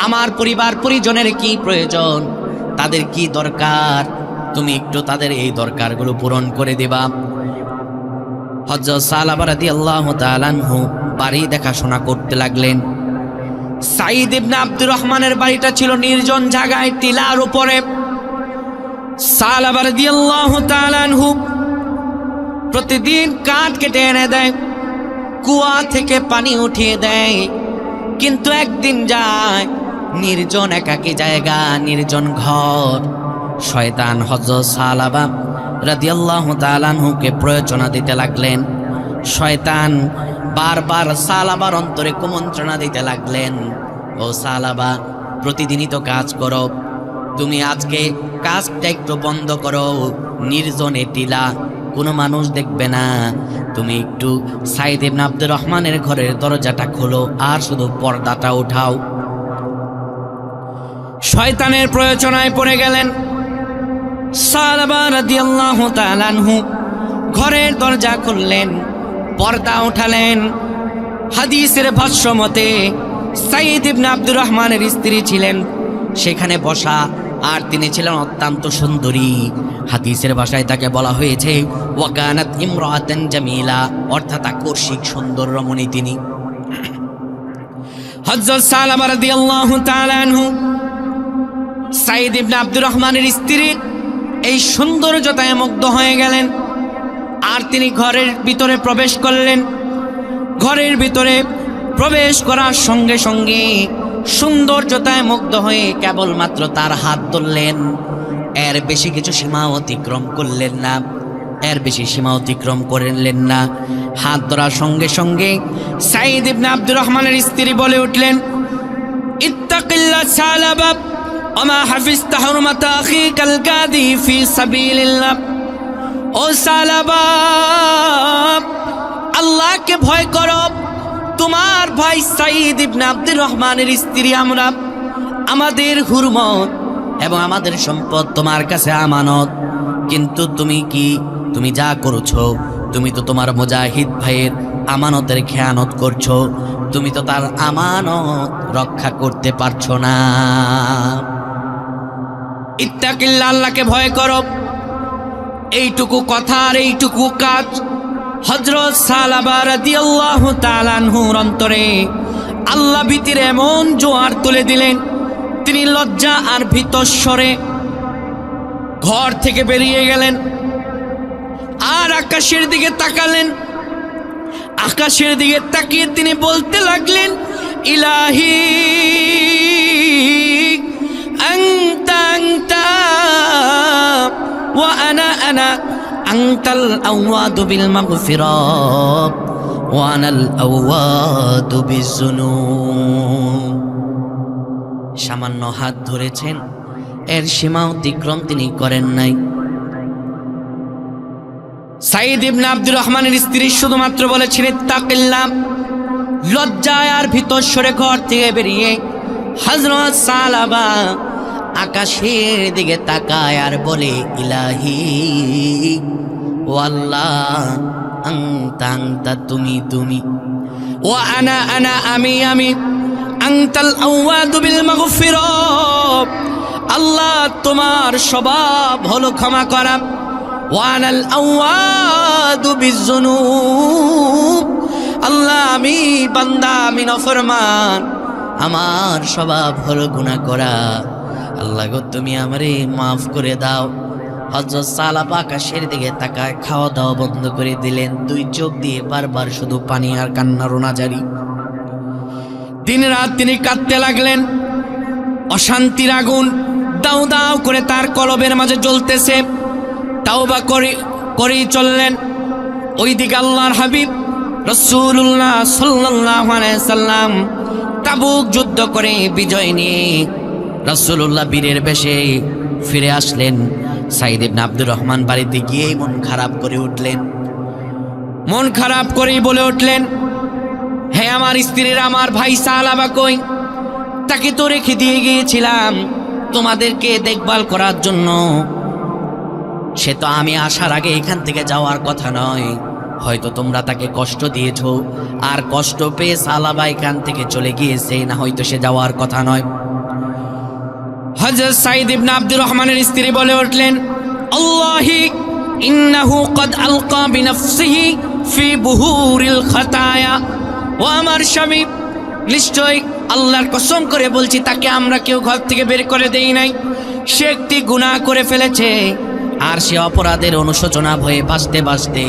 আমার পরিবার পরিজনের কি প্রয়োজন, তাদের কি দরকার, তুমি একটু তাদের এই দরকারগুলো পূরণ করে দেবা। হযরত সালাবা রাদিয়াল্লাহু তাআলা আনহু বাড়ি দেখাশোনা করতে লাগলেন। সাঈদ ইবনে আব্দুর রহমানের বাড়িটা ছিল নির্জন জায়গায়, টিলার উপরে। সালাবা রাদিয়াল্লাহু তাআলা আনহু প্রতিদিন কাঠ কেটে এনে দেয়, কুয়া থেকে পানি উঠিয়ে দেয়। কিন্তু একদিন যায়, নির্জন একাকী জায়গা, নির্জন ঘর। শয়তান হযরত সালাবা রাদিয়াল্লাহু তাআলা আনহুকে প্রয়োজনা দিতে লাগলেন। শয়তান বারবার সালাবার অন্তরে কুমন্ত্রণা দিতে লাগলেন, ও সালাবা, প্রতিদিনই তো কাজ করো, তুমি আজকে কাজটা একটু বন্ধ করো, নির্জনে টিলা, কোনো মানুষ দেখবে না, তুমি একটু সাঈদ ইবনে আব্দুর রহমানের ঘরের দরজাটা খোলো আর শুধু পর্দাটা উঠাও। শয়তানের প্রয়োজনায় পড়ে গেলেন। সালাবা রাদিয়াল্লাহু তাআলা আনহু ঘরের দরজা খুললেন, পর্দা উঠালেন। হাদিসের ভাষ্য মতে সাঈদ ইবনে আব্দুর রহমানের স্ত্রী ছিলেন সেখানে বসা, আর তিনি ছিলেন অত্যন্ত সুন্দরী। হাদিসের ভাষায় তাকে বলা হয়েছে ওয়াকানাত ইমরাতান জামিলা, অর্থাৎ আকর্ষিক সুন্দর রমণী তিনি। হযরত সালাবা রাদিয়াল্লাহু তাআলা আনহু সাঈদ ইবনে আব্দুর রহমানের স্ত্রী এই সৌন্দর্যতায় মুগ্ধ হয়ে গেলেন, আর তিনি ঘরের ভিতরে প্রবেশ করলেন। ঘরের ভিতরে প্রবেশ করার সঙ্গে সঙ্গে সৌন্দর্যতায় মুগ্ধ হয়ে কেবলমাত্র তার হাত ধরলেন, এর বেশি কিছু সীমা অতিক্রম করলেন না, এর বেশি সীমা অতিক্রম করলেন না। হাত ধরার সঙ্গে সঙ্গে সাঈদ ইবনে আব্দুর রহমানের স্ত্রী বলে উঠলেন, ইত্তাকিল্লাহ সালাবা ওমা হাফিজতা হুরমাতা আখিকাল গাদি ফি সাবিলিল্লাহ। ও সালাবা, আল্লাহকে ভয় করো। তোমার ভাই সাঈদ ইবনে আব্দুর রহমানের স্ত্রী আমরা, আমাদের হুরমত এবং আমাদের সম্পদ তোমার কাছে আমানত। কিন্তু তুমি যা করছো, তুমি তো তোমার মুজাহিদ ভাইয়ের আমানতের খেয়ানত করছো, তুমি তো তার আমানত রক্ষা করতে পারছো না। ইত্তাকিল্লাহ, আল্লাহকে ভয় করো। এইটুকু কথা আর এইটুকু কাজ হযরত সালাবা রাদিয়াল্লাহু তাআলা আনহুর অন্তরে আল্লাহ ভীতির এমন জোয়ার তুলে দিলেন, তিনি লজ্জা আর ভীতর স্বরে ঘর থেকে বেরিয়ে গেলেন আর আকাশের দিকে তাকালেন। আকাশের দিকে তাকিয়ে তিনি বলতে লাগলেন, ইলাহি আনতা আনতা ওয়া আনা আনতাল আওয়াদু বিল মাগফিরাত ওয়া আনাল আওয়াদু বিযুনুব। সামান্য হাত ধরেছেন, এর সীমা অতিক্রম তিনি করেন নাই। সাঈদ ইবনে আব্দুর রহমানের স্ত্রী শুধুমাত্র বলেছেন ইত্তাকিল্লাহ। লজ্জায় আর ভিতর সরে ঘর থেকে বেরিয়ে হযরত সালাবা আকাশের দিকে তাকায় আর বলে, ইলাহি, ও আল্লাহ, আনতা আনতা, তুমি, ও আনা আমি, আনতাল আওয়াদু বিল মাগফিরাত, আল্লাহ তোমার স্বভাব হলো ক্ষমা করা, ওয়ানাল আওয়াদু বিযুনুব, আল্লাহ আমি বান্দা, আমি নফরমান, আমার স্বভাব হলো গুনাহ করা, আল্লাহ গো তুমি আমারে মাফ করে দাও। হযরত সালাবা আকাশের দিকে তাকায় খাওয়া দাওয়া বন্ধ করে দিলেন। দুই চোখ দিয়ে বারবার শুধু পানি আর কান্নার রোনা জারি। দিন রাত তিনি কাঁদতে লাগলেন। অশান্তির আগুন দাউ দাউ করে তার কলবের মাঝে জ্বলতেছে। তাওবা করেই চললেন। ওইদিকে আল্লাহর হাবিব রাসূলুল্লাহ সাল্লাল্লাহু আলাইহি সাল্লাম তাবুক যুদ্ধ করে বিজয় নিয়ে রাসূলুল্লাহ বীরের বেশে ফিরে আসলেন। সাঈদ ইবনে আব্দুর রহমান বাড়িতে গিয়ে মন খারাপ করে উঠলেন। মন খারাপ করেই বলে উঠলেন, হে আমার স্ত্রীর, আমার ভাই সালাবা কই? তাকে তো রেখে দিয়ে গিয়েছিলাম তোমাদেরকে দেখভাল করার জন্য। সে তো আমি আসার আগে এখান থেকে যাওয়ার কথা নয়। হয়তো তোমরা তাকে কষ্ট দিয়েছো, আর কষ্ট পেয়ে সালাবা এখান থেকে চলে গিয়েছে, না হয়তো সে যাওয়ার কথা নয়। হযরত সাঈদ ইবনে আব্দুর রহমানের স্ত্রী বলে উঠলেন, আল্লাহি ইন্নাহু ক্বাদ আলকা বিনাফসিহি ফি বুহুরিল খাতায়া। ও আমার স্বামী, নিশ্চয় আল্লাহর কসম করে বলছি, তাকে আমরা কেউ ঘর থেকে বের করে দেই নাই। সে একটি গুনাহ করে ফেলেছে, আর সে অপরাধের অনুশোচনা ভয়ে বাঁচতে বাঁচতে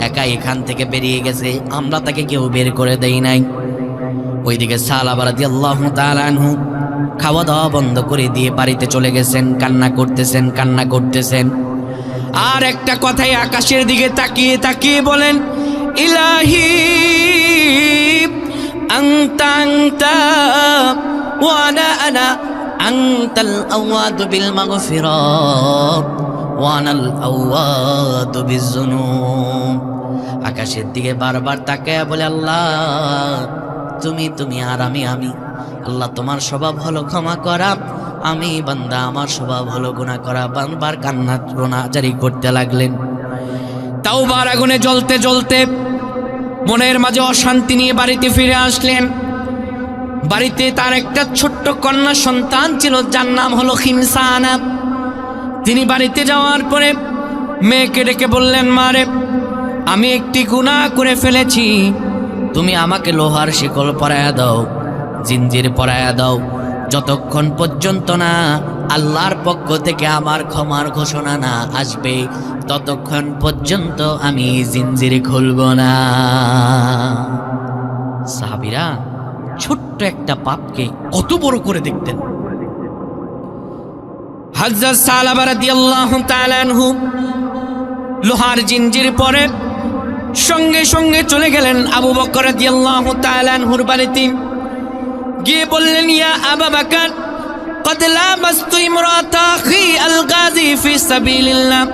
একা এখান থেকে বেরিয়ে গেছে। আমরা তাকে কেউ বের করে দেই নাই। ওইদিকে সালাবা রাদিয়াল্লাহু তাআলা আনহু খাওয়া দাওয়া বন্ধ করে দিয়ে বাড়িতে চলে গেছেন। কান্না করতেছেন। আর একটা কথাই আকাশের দিকে তাকিয়ে তাকিয়ে বলেন, ইলাহি আনতা আনতা ওয়া আনা আনতাল আওয়াদু বিল মাগফিরাত ওয়া আনাল আওয়াদু বিযুনুব। আকাশের দিকে বারবার তাকায়া বলে, আল্লাহ তুমি আর আমি। আল্লাহ তোমার স্বভাব হলো ক্ষমা করা, আমি বান্দা, আমার স্বভাব হলো গুনাহ করা। বারবার কান্না রোনা জারি করতে লাগলেন। তাওবার আগুনে জ্বলতে জ্বলতে মনের মাঝে অশান্তি নিয়ে বাড়িতে ফিরে আসলেন। বাড়িতে তার একটা ছোট্ট কন্যা সন্তান ছিল, যার নাম হলো খিমসানা। তিনি বাড়িতে যাওয়ার পরে মেয়েকে ডেকে বললেন, মারে, আমি একটি গুনাহ করে ফেলেছি, তুমি আমাকে লোহার শিকল পরায়া দাও, জিঞ্জির পরায়া দাও। যতক্ষণ পর্যন্ত না আল্লাহর পক্ষ থেকে আমার ক্ষমার ঘোষণা না আসবে, ততক্ষণ পর্যন্ত আমি জিঞ্জির খুলব না। সাহাবীরা ছোট্ট একটা পাপকে কত বড় করে দেখতেন। হযরত সালাবা রাদিয়াল্লাহু তাআলা আনহু লোহার জিঞ্জির পরে সঙ্গে সঙ্গে চলে গেলেন আবু বকর রাদিয়াল্লাহু তাআলা আনহুর বাড়িতে। গিয়ে বললেন, ইয়া আবু বকর, قد لامست امرأة أخي الغازي في سبيل الله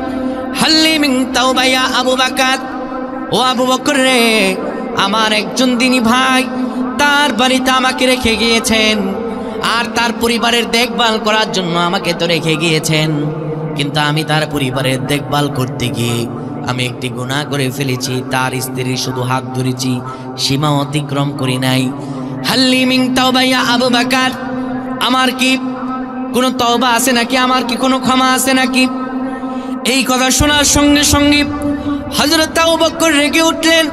هل لي من توبة يا আবু বকর? ও আবু বকর রে, আমার একজন দিনী ভাই তার বাড়িতে আমাকে রেখে গিয়েছেন, আর তার পরিবারের দেখভাল করার জন্য আমাকে তো রেখে গিয়েছেন, কিন্তু আমি তার পরিবারের দেখভাল করতে গিয়ে আমি একটি গুনাহ করে ফেলেছি। তার স্ত্রীর শুধু হাত ধরেছি, সীমা অতিক্রম করি নাই। হাল্লি মিন তাওবা ইয়া আবু বকর, আমার কি কোনো তওবা আছে নাকি? আমার কি কোনো ক্ষমা আছে নাকি? এই কথা শোনার সঙ্গে সঙ্গে হযরত আবু বকর রেগে উঠলেন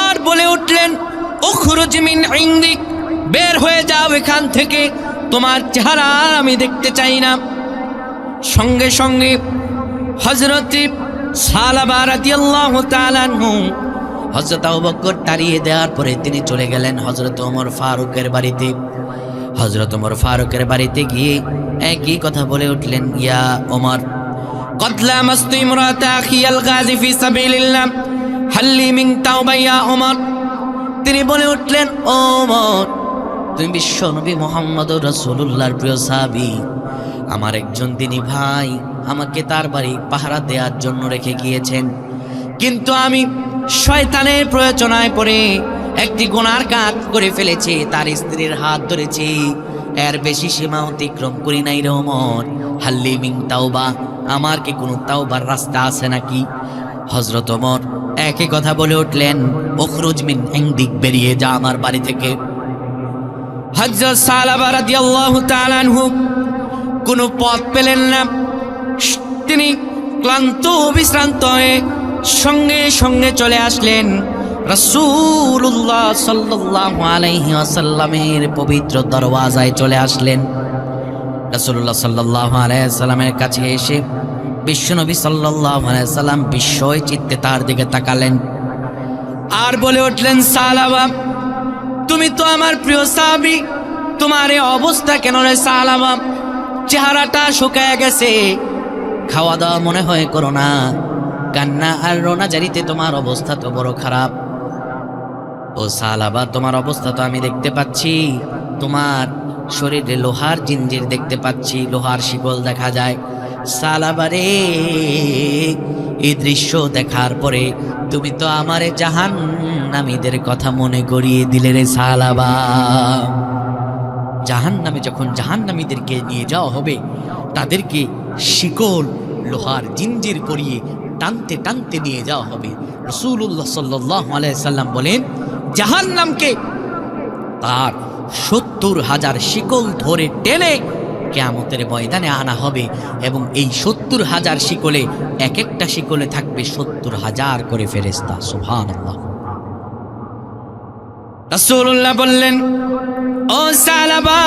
আর বলে উঠলেন, উখরুজ মিন ইনদিক, বের হয়ে যাও এখান থেকে, তোমার চেহারা আর আমি দেখতে চাই না। সঙ্গে সঙ্গে হযরত সালাবা রাদিয়াল্লাহু তাআলা আনহু হযরত আবু বকর তাড়িয়ে দেওয়ার পরে তিনি চলে গেলেন হযরত ওমর ফারুকের বাড়িতে। হযরত ওমর ফারুকের বাড়িতে গিয়ে একই কথা বলে উঠলেন, ইয়া ওমর, قد لامست امرأة أخي الغازي في سبيل الله هل لي من توبة يا عمر। তিনি বলে উঠলেন, ও ওমর, তুমি বিশ্ব নবী মুহাম্মদ রাসূলুল্লাহর প্রিয় সাহাবী, আমার একজন দিনী ভাই আমাকে তার বাড়ি পাহারা দেওয়ার জন্য রেখে গিয়েছেন, কিন্তু আমি শয়তানের প্ররোচনায় পড়ে একটি গুনার কাজ করে ফেলেছি, তার স্ত্রীর হাত ধরেছি, এর বেশি সীমা অতিক্রম করি নাই রে ওমর। হাল্লি মিন তাওবা, আমার কি কোনো তাওবার রাস্তা আছে নাকি? হযরত ওমর একই কথা বলে উঠলেন, উখরুজ মিন ইনদিক, বেরিয়ে যা আমার বাড়ি থেকে। হযরত সালাবা রাদিয়াল্লাহু তাআলা আনহু কোনো পথ পেলেন না, তিনি ক্লান্ত বিশ্রান্ত হয়ে সঙ্গে সঙ্গে চলে আসলেন রাসূলুল্লাহ সাল্লাল্লাহু আলাইহি ওয়াসাল্লামের পবিত্র দরওয়াজায় চলে আসলেন। রাসূলুল্লাহ সাল্লাল্লাহু আলাইহি ওয়াসাল্লামের কাছে এসে বিশ্বনবী সাল্লাল্লাহু আলাইহি ওয়াসাল্লাম বিস্ময় চিত্তে তার দিকে তাকালেন আর বলে উঠলেন, সালাবা, তুমি তো আমার প্রিয় সাহাবী, তোমার এই অবস্থা কেন রে সালাবা? চেহারাটা শুকায় গেছে, খাওয়া দাওয়া মনে হয় করো না, কান্না আর রোনা জারিতে তোমার অবস্থা তো বড় খারাপ। ও সালাবা, তোমার অবস্থা তো আমি দেখতে পাচ্ছি, তোমার শরীরে লোহার জিঞ্জির দেখতে পাচ্ছি, লোহার শিকল দেখা যায়। সালাবা রে, এই দৃশ্য দেখার পরে তুমি তো আমারে জাহান্নামীদের কথা মনে করিয়ে দিলে রে সালাবা। জাহান্নামে যখন জাহান্নামীদেরকে নিয়ে যাওয়া হবে, তাদেরকে শিকল লোহার জিঞ্জির পরিয়ে টানতে টানতে নিয়ে যাওয়া হবে। রাসূলুল্লাহ সাল্লাল্লাহু আলাইহি সাল্লাম বলেন, জাহান্নামকে তার ৭০,০০০ শিকল ধরে টেনে কিয়ামতের ময়দানে আনা হবে, এবং এই ৭০,০০০ শিকলে এক একটা শিকলে থাকবে ৭০,০০০ করে ফেরেশতা। সুবহানাল্লাহ। রাসূলুল্লাহ বললেন, ও সালাবা,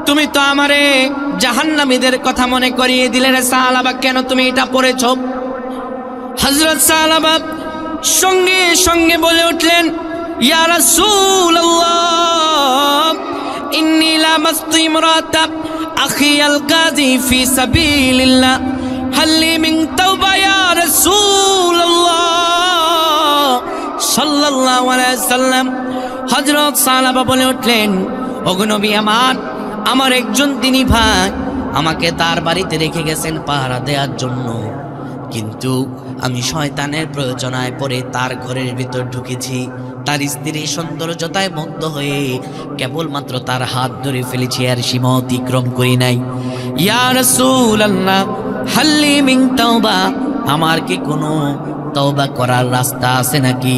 তুমি তো আমারে জাহান্নামীদের কথা মনে করিয়ে দিলে রে সালাবা, কেন তুমি এটা পড়েছ? হযরত সালাবা সঙ্গে সঙ্গে বলে উঠলেন, ইয়া রাসূলুল্লাহ, ইন্নী লামাস্তু ইমরাতা আখি আল গাজী ফি সাবিলিল্লাহ হাল লি মিন তাওবা ইয়া রাসূলুল্লাহ সাল্লাল্লাহু আলাইহি সাল্লাম। হযরত সালাবা বলে উঠলেন, ওগো নবী আমার, আমার একজন তিনি ভাই আমাকে তার বাড়িতে রেখে গেছেন পাহারা দেওয়ার জন্য, কিন্তু আমি শয়তানের প্ররোচনায় পড়ে তার ঘরের ভিতর ঢুকেছি, তার স্ত্রীর সৌন্দর্যতায় মুগ্ধ হয়ে কেবলমাত্র তার হাত ধরে ফেলেছি, আর সীমা অতিক্রম করি নাই। ইয়া রাসূলুল্লাহ, হাল্লি মিন তাওবা, আমার কি কোনো তওবা করার রাস্তা আছে নাকি?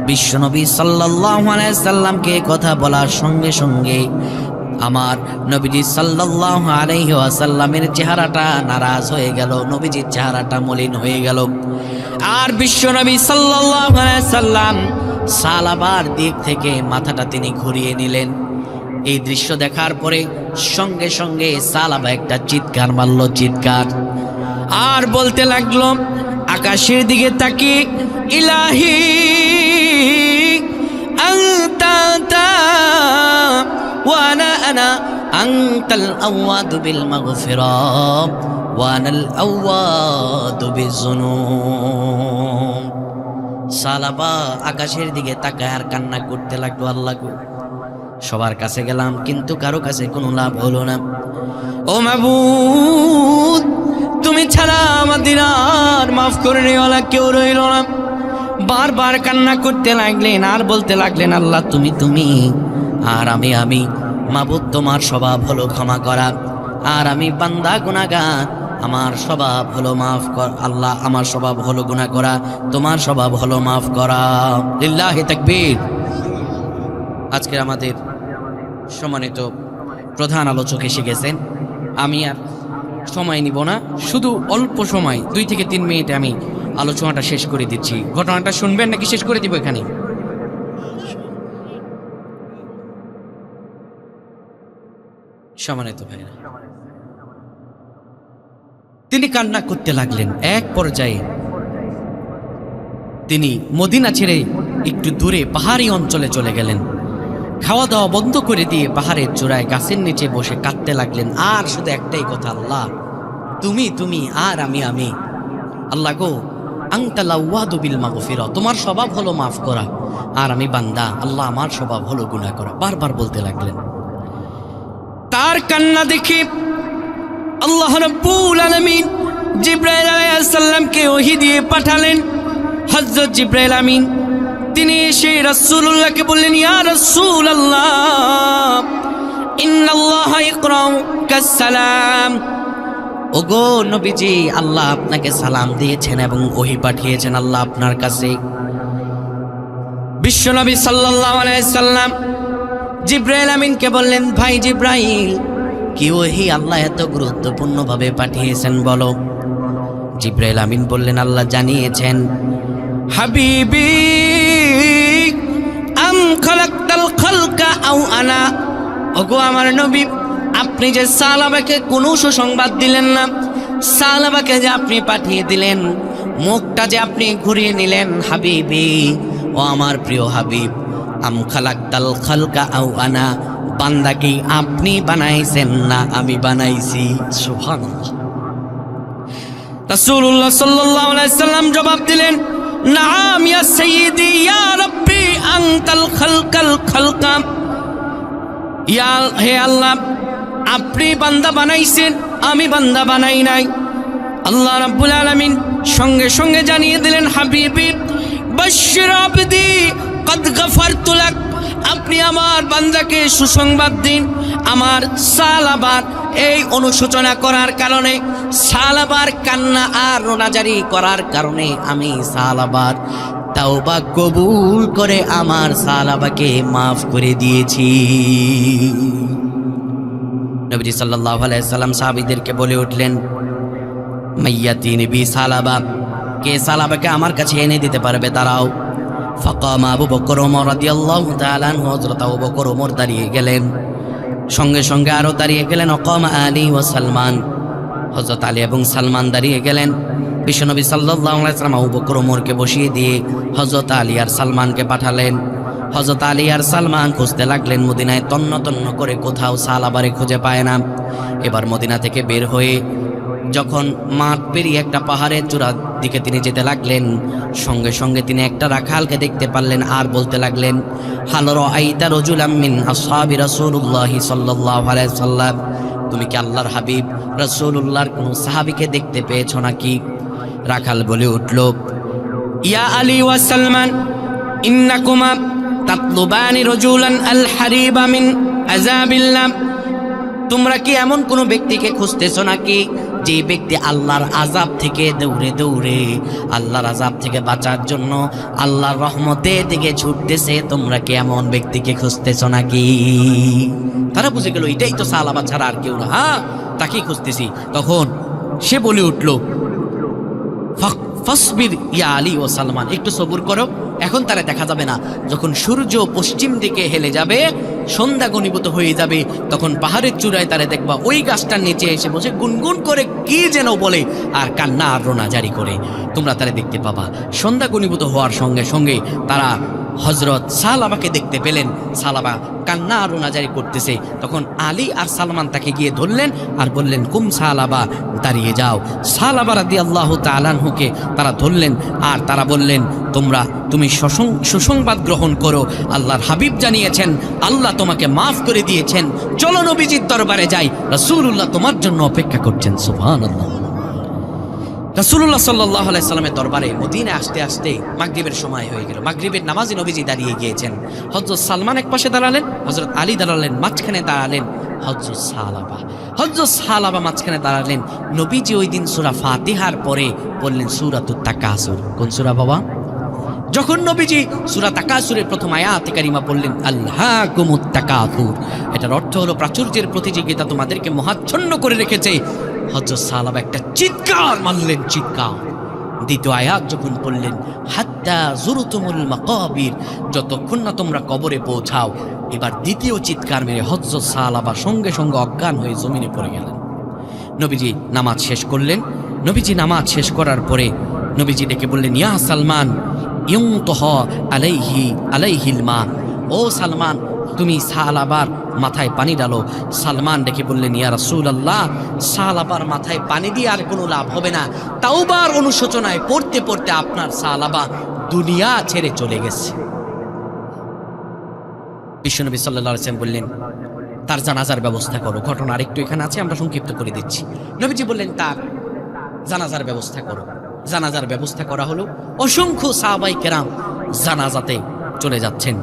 বিশ্বনবী সাল্লাল্লাহু আলাইহি সাল্লামকে কথা বলার সঙ্গে সঙ্গে আমার নবীজি সাল্লাল্লাহু আলাইহি ওয়াসাল্লামের চেহারাটা নারাজ হয়ে গেল, নবীজির চেহারাটা মলিন হয়ে গেল। আর বিশ্বনবী সাল্লাল্লাহু আলাইহি সাল্লাম সালাবার দিক থেকে মাথাটা তিনি ঘুরিয়ে নিলেন। এই দৃশ্য দেখার পরে সঙ্গে সঙ্গে সালাবা একটা চিৎকার মারল, চিৎকার, আর বলতে লাগলো আকাশের দিকে তাকিয়ে, ইলাহি আনতা ওয়ানা আনতাল আওয়াদু বিল মাগফিরা ওয়ানাল আওয়াদু বিযুনুব। সালাবা আকাশের দিকে তাকায় আর কান্না করতে লাগলো, আল্লাহ গো, সবার কাছে গেলাম কিন্তু কারো কাছে কোনো লাভ হলো না। ও মাবুদ, তুমি ছাড়া আমাদের আর মাফ করে নেওয়ালা কেউ রইল না। বারবার কান্না করতে লাগলেন আর বলতে লাগলেন, আল্লাহ তুমি তুমি, আর আমি মাবুদ তোমার স্বভাব হলো ক্ষমা করা, আর আমি বান্দা গুনাহগার, আমার স্বভাব হলো মাফ কর। আল্লাহ আমার স্বভাব হলো গুনাহ করা, তোমার স্বভাব হলো মাফ করা। লিল্লাহি তাকবীর। আজকে আমাদের সম্মানিত প্রধান আলোচক এসে গেছেন। আমি আর সময় নিব না, শুধু অল্প সময় 2 থেকে 3 মিনিটে আমি আলোচনাটা শেষ করে দিচ্ছি। ঘটনাটা শুনবেন নাকি শেষ করে দিব এখানে? সম্মানিত ভাইরা, তিনি কান্না করতে লাগলেন। এক পর্যায়ে তিনি মদিনা ছেড়ে একটু দূরে পাহাড়ি অঞ্চলে চলে গেলেন। খাওয়া দাওয়া বন্ধ করে দিয়ে পাহাড়ের চূড়ায় গাছের নিচে বসে কাঁদতে লাগলেন। আর শুধু একটাই কথা, আল্লাহ তুমি তুমি, আর আমি। আল্লাহ গো, আনতা লাওয়াদু বিল মাগফিরা, তোমার স্বভাব হলো মাফ করা, আর আমি বান্দা, আল্লাহ আমার স্বভাব হলো গুনাহ করা। বারবার বলতে লাগলেন। তার কান্না দেখে আল্লাহ রাব্বুল আলামিন জিবরাইল আলাইহিস সালামকে ওহী দিয়ে পাঠালেন। হযরত জিবরাইল আমিন তিনি এসে রাসূলুল্লাহকে বললেন, ইয়া রাসূলুল্লাহ, ইন্নাল্লাহা ইকরাউ কাসসালাম। ওগো নবীজি, আল্লাহ আপনাকে সালাম দিয়েছেন এবং ওহী পাঠিয়েছেন আল্লাহ আপনার কাছে। বিশ্বনবী সাল্লাল্লাহু আলাইহি সাল্লাম জিবরাইল আমিনকে বললেন, ভাই জিবরাইল, কি ওহী আল্লাহ এত গুরুত্বপূর্ণ ভাবে পাঠিয়েছেন বলো। জিবরাইল আমিন বললেন, আল্লাহ জানিয়েছেন, হাবিবি আম খালাকতাল খালকা আও আনা। ওগো আমার নবী, আপনি যে সাহাবাকে কোনো সুসংবাদ দিলেন না, সাহাবাকে যে আপনি পাঠিয়ে দিলেন, মুখটা যে আপনি ঘুরিয়ে নিলেন, হাবিবি ও আমার প্রিয় হাবিব, আম খালাকতাল খালকা আও আনা, বান্দাকে আপনি বানাইছেন না আমি বানাইছি। সুবহানাল্লাহ। রাসূলুল্লাহ সাল্লাল্লাহু আলাইহি সাল্লাম জবাব দিলেন, নাম ইয়া সাইয়্যিদি ইয়া রাব্বি আনতাল খালকাল খালকা। ইয়া হে আল্লাহ, আপনি বান্দা বানাইছেন, আমি বান্দা বানাই নাই। আল্লাহ রাব্বুল আলামিন সঙ্গে সঙ্গে জানিয়ে দিলেন, হাবিবি বাশশির আবদি কদ গফারতু লাক, আপনি আমার বান্দাকে সুসংবাদ দিন, আমার সালাবার এই অনুশোচনা করার কারণে, সালাবার কান্না আর রোনাজারি করার কারণে আমি সালাবার তাওবা কবুল করে আমার সালাবাকে মাফ করে দিয়েছি। নবী সাল্লাল্লাহু আলাইহি সাল্লাম সাহাবীদেরকে বলে উঠলেন, মাইয়াতিনি বি সালাবা, কে সালাবাকে আমার কাছে এনে দিতে পারবে দাঁড়াও। ফাকামা আবু বকর ওমর রাদিয়াল্লাহু তাআলা আনহু, হযরত আবু বকর ওমর দাঁড়িয়ে গেলেন, সঙ্গে সঙ্গে আরো দাঁড়িয়ে গেলেন ওকামা আলী ও সালমান, হযরত আলী এবং সালমান দাঁড়িয়ে গেলেন। বিশ্বনবী সাল্লাল্লাহু আলাইহি ওয়াসাল্লাম আবু বকর ওমরকে বসিয়ে দিয়ে হযরত আলী আর সালমানকে পাঠালেন। হযরত আলী আর সালমান খুঁজতে লাগলেন মদিনায়, তন্ন তন্ন করে কোথাও সালাবারে খুঁজে পায় না। এবার মদিনা থেকে বের হয়ে যখন মাঠ পেরিয়ে একটা পাহাড়ের চূড়ার দিকে তিনি যেতে লাগলেন, সঙ্গে সঙ্গে তিনি একটা রাখালকে দেখতে পারলেন আর বলতে লাগলেন, হাল রাআইতা রাজুলাম মিন আসহাবি রাসূলুল্লাহি সাল্লাল্লাহু আলাইহি ওয়াসাল্লাম, তুমি কি আল্লাহর হাবিব রাসূলুল্লাহর কোন সাহাবীকে দেখতে পেয়েছো নাকি? রাখাল বলে উঠল, ইয়া আলী ওয়া সালমান, ইন্নাকুমা তাতলুবানি রাজুলান আল হারিবা মিন আযাবিল্লাহ, তোমরা কি এমন কোন ব্যক্তিকে খুঁজতেছো নাকি যে ব্যক্তি আল্লাহর আযাব থেকে দৌড়ে দৌড়ে আল্লাহর আযাব থেকে বাঁচার জন্য আল্লাহর রহমতের দিকে ছুটতেছে? তোমরা কি এমন ব্যক্তিকে খুঁজতেছো নাকি? তারা বুঝে গেল এটাই তো সাহাবা ছাড়া আর কেউ না, হ্যাঁ তাকেই খুঁজতেছি। তখন সে বলে উঠল, ফাসবির ইয়া আলী ও সালমান, একটু সবুর করো, এখন তারা দেখা যাবে না। যখন সূর্য পশ্চিম দিকে হেলে যাবে, সন্ধ্যা ঘনীভূত হয়ে যাবে, তখন পাহাড়ের চূড়ায় তারা দেখবা ওই গাছটার নিচে এসে বসে গুনগুন করে কি যেন বলে আর কান্না আর রোনা জারি করে, তোমরা তারা দেখতে পাবা। সন্ধ্যা ঘনীভূত হওয়ার সঙ্গে সঙ্গে তারা হযরত সালাবাকে দেখতে পেলেন, সালাবা কান্না আর রোনা জারি করতেছে। তখন আলী আর সালমান তাকে গিয়ে ধরলেন আর বললেন, কুম সালাবা, দাঁড়িয়ে যাও। সালাবা রাদিয়াল্লাহু তাআলা আনহুকে তারা ধরলেন আর তারা বললেন, তুমি সুসংবাদ গ্রহণ করো, আল্লাহর হাবিব জানিয়েছেন আল্লাহ তোমাকে মাফ করে দিয়েছেন, চলো নবীজির দরবারে যাই, রাসূলুল্লাহ তোমার জন্য অপেক্ষা করছেন। সুবহানাল্লাহ। রাসূলুল্লাহ সাল্লাল্লাহু আলাইহি সাল্লামের দরবারে মদিনায় আসতে আসতে মাগরিবের সময় হয়ে গেল। মাগরিবের নামাজে নবীজি দাঁড়িয়ে গিয়েছেন। হযরত সালমান এক পাশে দাঁড়ালেন, হযরত আলী দাঁড়ালেন, মাঝখানে দাঁড়ালেন হযরত সাহাবা। হযরত সাহাবা মাঝখানে দাঁড়ালেন। নবীজি ওই দিন সূরা ফাতিহার পরে বললেন সূরাতুত তাকাসুর। কোন সূরা বাবা? যখন নবীজি সূরা তাকাসুরের প্রথম আয়াতে কারিমা বললেন আল্লাহকুমুত তাকাসুর, এটার অর্থ হলো প্রাচুর্যের প্রতিযোগিতা তোমাদেরকে মহাচ্ছন্ন করে রেখেছে। হযরত সাহাবা একটা চিৎকার মারলেন, চিৎকার। দ্বিতীয় আয়াত যখন পড়লেন হাত্তা যুরতুমুল মাকাবির, যতক্ষণ না তোমরা কবরে পৌঁছাও। এবার দ্বিতীয় চিৎকার মেরে হযরত সাহাবা সঙ্গে সঙ্গে অজ্ঞান হয়ে জমিনে পড়ে গেলেন। নবীজি নামাজ শেষ করলেন। নবীজি নামাজ শেষ করার পরে নবীজি ডেকে বললেন ইয়া সালমান ইউতহ আলাইহিল মা, ও সালমান তুমি সাহাবার মাথায় পানি ডালো। সালমান ডেকে বললেন ইয়া রাসূলুল্লাহ, সাহাবার মাথায় পানি দিয়ে আর কোনো লাভ হবে না। তাওবার অনুশোচনায় পড়তে পড়তে আপনার সাহাবা দুনিয়া ছেড়ে চলে গেছে। বিশ্বনবী সাল্লাল্লাহু আলাইহি ওয়াসাল্লাম বললেন তার জানাজার ব্যবস্থা করো। ঘটনা আরেকটু এখানে আছে, আমরা সংক্ষিপ্ত করে দিচ্ছি। নবীজি বললেন তার জানাজার ব্যবস্থা করো। জানাজার ব্যবস্থা করা হলো। অসংখ্য সাহাবায়ে কেরাম জানাজাতে চলে যাচ্ছেন।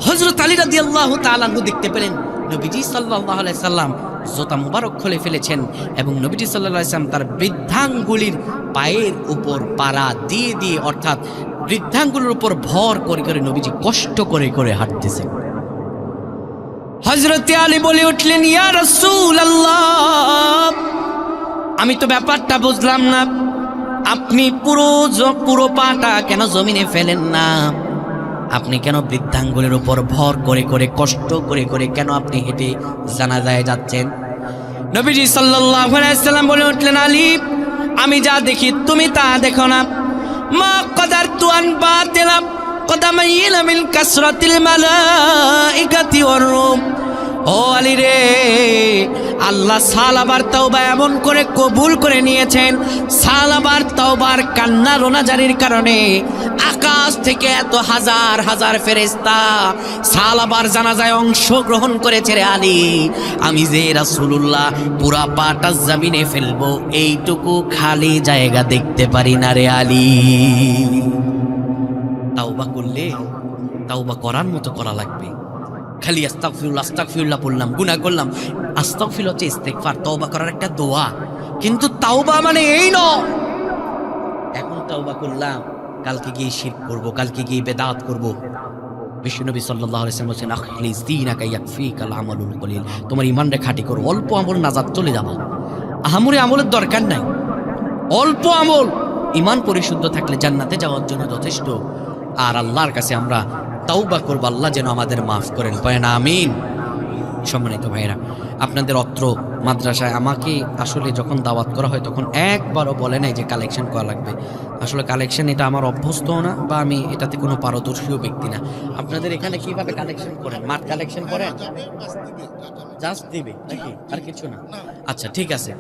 হযরত আলী রাদিয়াল্লাহু তাআলা আনহু দেখতে পেলেন নবীজি সাল্লাল্লাহু আলাইহি সাল্লাম জুতা মুবারক খুলে ফেলেছেন এবং নবীজি সাল্লাল্লাহু আলাইহি সাল্লাম তার বৃদ্ধাঙ্গুলির পায়ের উপর পাড়া দিয়ে দিয়ে, অর্থাৎ বৃদ্ধাঙ্গুলির উপর ভর করে করে নবীজি কষ্ট করে করে হাঁটতেছেন। হযরত আলী বলে উঠলেন ইয়া রাসূলুল্লাহ, আমি তো ব্যাপারটা বুঝলাম না, আপনি পুরো পাটা কেন জমিনে ফেলেন না? আপনি কেন বৃদ্ধাঙ্গুলের উপর ভর করে করে কষ্ট করে করে কেন আপনি হেঁটে জানাজায় যাচ্ছেন? নবীজি সাল্লাল্লাহু আলাইহি সাল্লাম বলে উঠলেন আলী, আমি যা দেখি তুমি তা দেখো না। মা কদারতু আন বাতিলা কদামাইনা মিন কাসরাতিল মালাইকাতি ওয়ার রূহ। ও আলী রে, আল্লাহ সাহাবার তওবা এমন করে কবুল করে নিয়েছেন, সাহাবার তওবার কান্না রোনাজারির কারণে আকাশ থেকে এত হাজার হাজার ফেরেশতা সাহাবার জানাজায় অংশগ্রহণ করেছে রে আলী। আমি যে রাসূলুল্লাহ পুরা পাটা জমিনে ফেলবো এইটুকু খালি জায়গা দেখতে পারি না রে আলী। তাওবা করলে তাওবা করার মতো করা লাগবে। খালি আস্তাগফিরুল্লাহ আস্তাগফিরুল্লাহ বললাম, গুনাহ করলাম, আস্তাগফিরুল্লাহ হচ্ছে ইস্তেগফার, তওবা করার একটা দোয়া। কিন্তু তাওবা মানে এই নয় এখন তাওবা করলাম কালকে গিয়ে শিরক করব, কালকে গিয়ে বেদাত করব। বিশ্বনবী সাল্লাল্লাহু আলাইহি ওয়াসাল্লাম বলেছেন আখলিস দীনাকা ইয়াকফিকাল আমালুল কলিল, তোমার ঈমানটা খাঁটি করো, অল্প আমল নাজাত চলে যাবে। আহামরি আমলের দরকার নাই, অল্প আমল ঈমান পরিশুদ্ধ থাকলে জান্নাতে যাওয়ার জন্য যথেষ্ট। আর আল্লাহর কাছে আমরা তাওবা করব, আল্লাহ যেন আমাদের মাফ করেন, বলেন আমিন। সম্মানিত ভাইরা, আপনাদের অত্র মাদ্রাসায় আমাকে আসলে যখন দাওয়াত করা হয় তখন একবারও বলে নাই যে কালেকশন করা লাগবে। আসলে কালেকশন এটা আমার অভ্যস্তও না, বা আমি এটাতে কোনো পারদর্শীয় ব্যক্তি না। আপনাদের এখানে কিভাবে কালেকশন করেন? মাঠ কালেকশন করেন? জাস্ট দিবে নাকি আর কিছু না? আচ্ছা ঠিক আছে।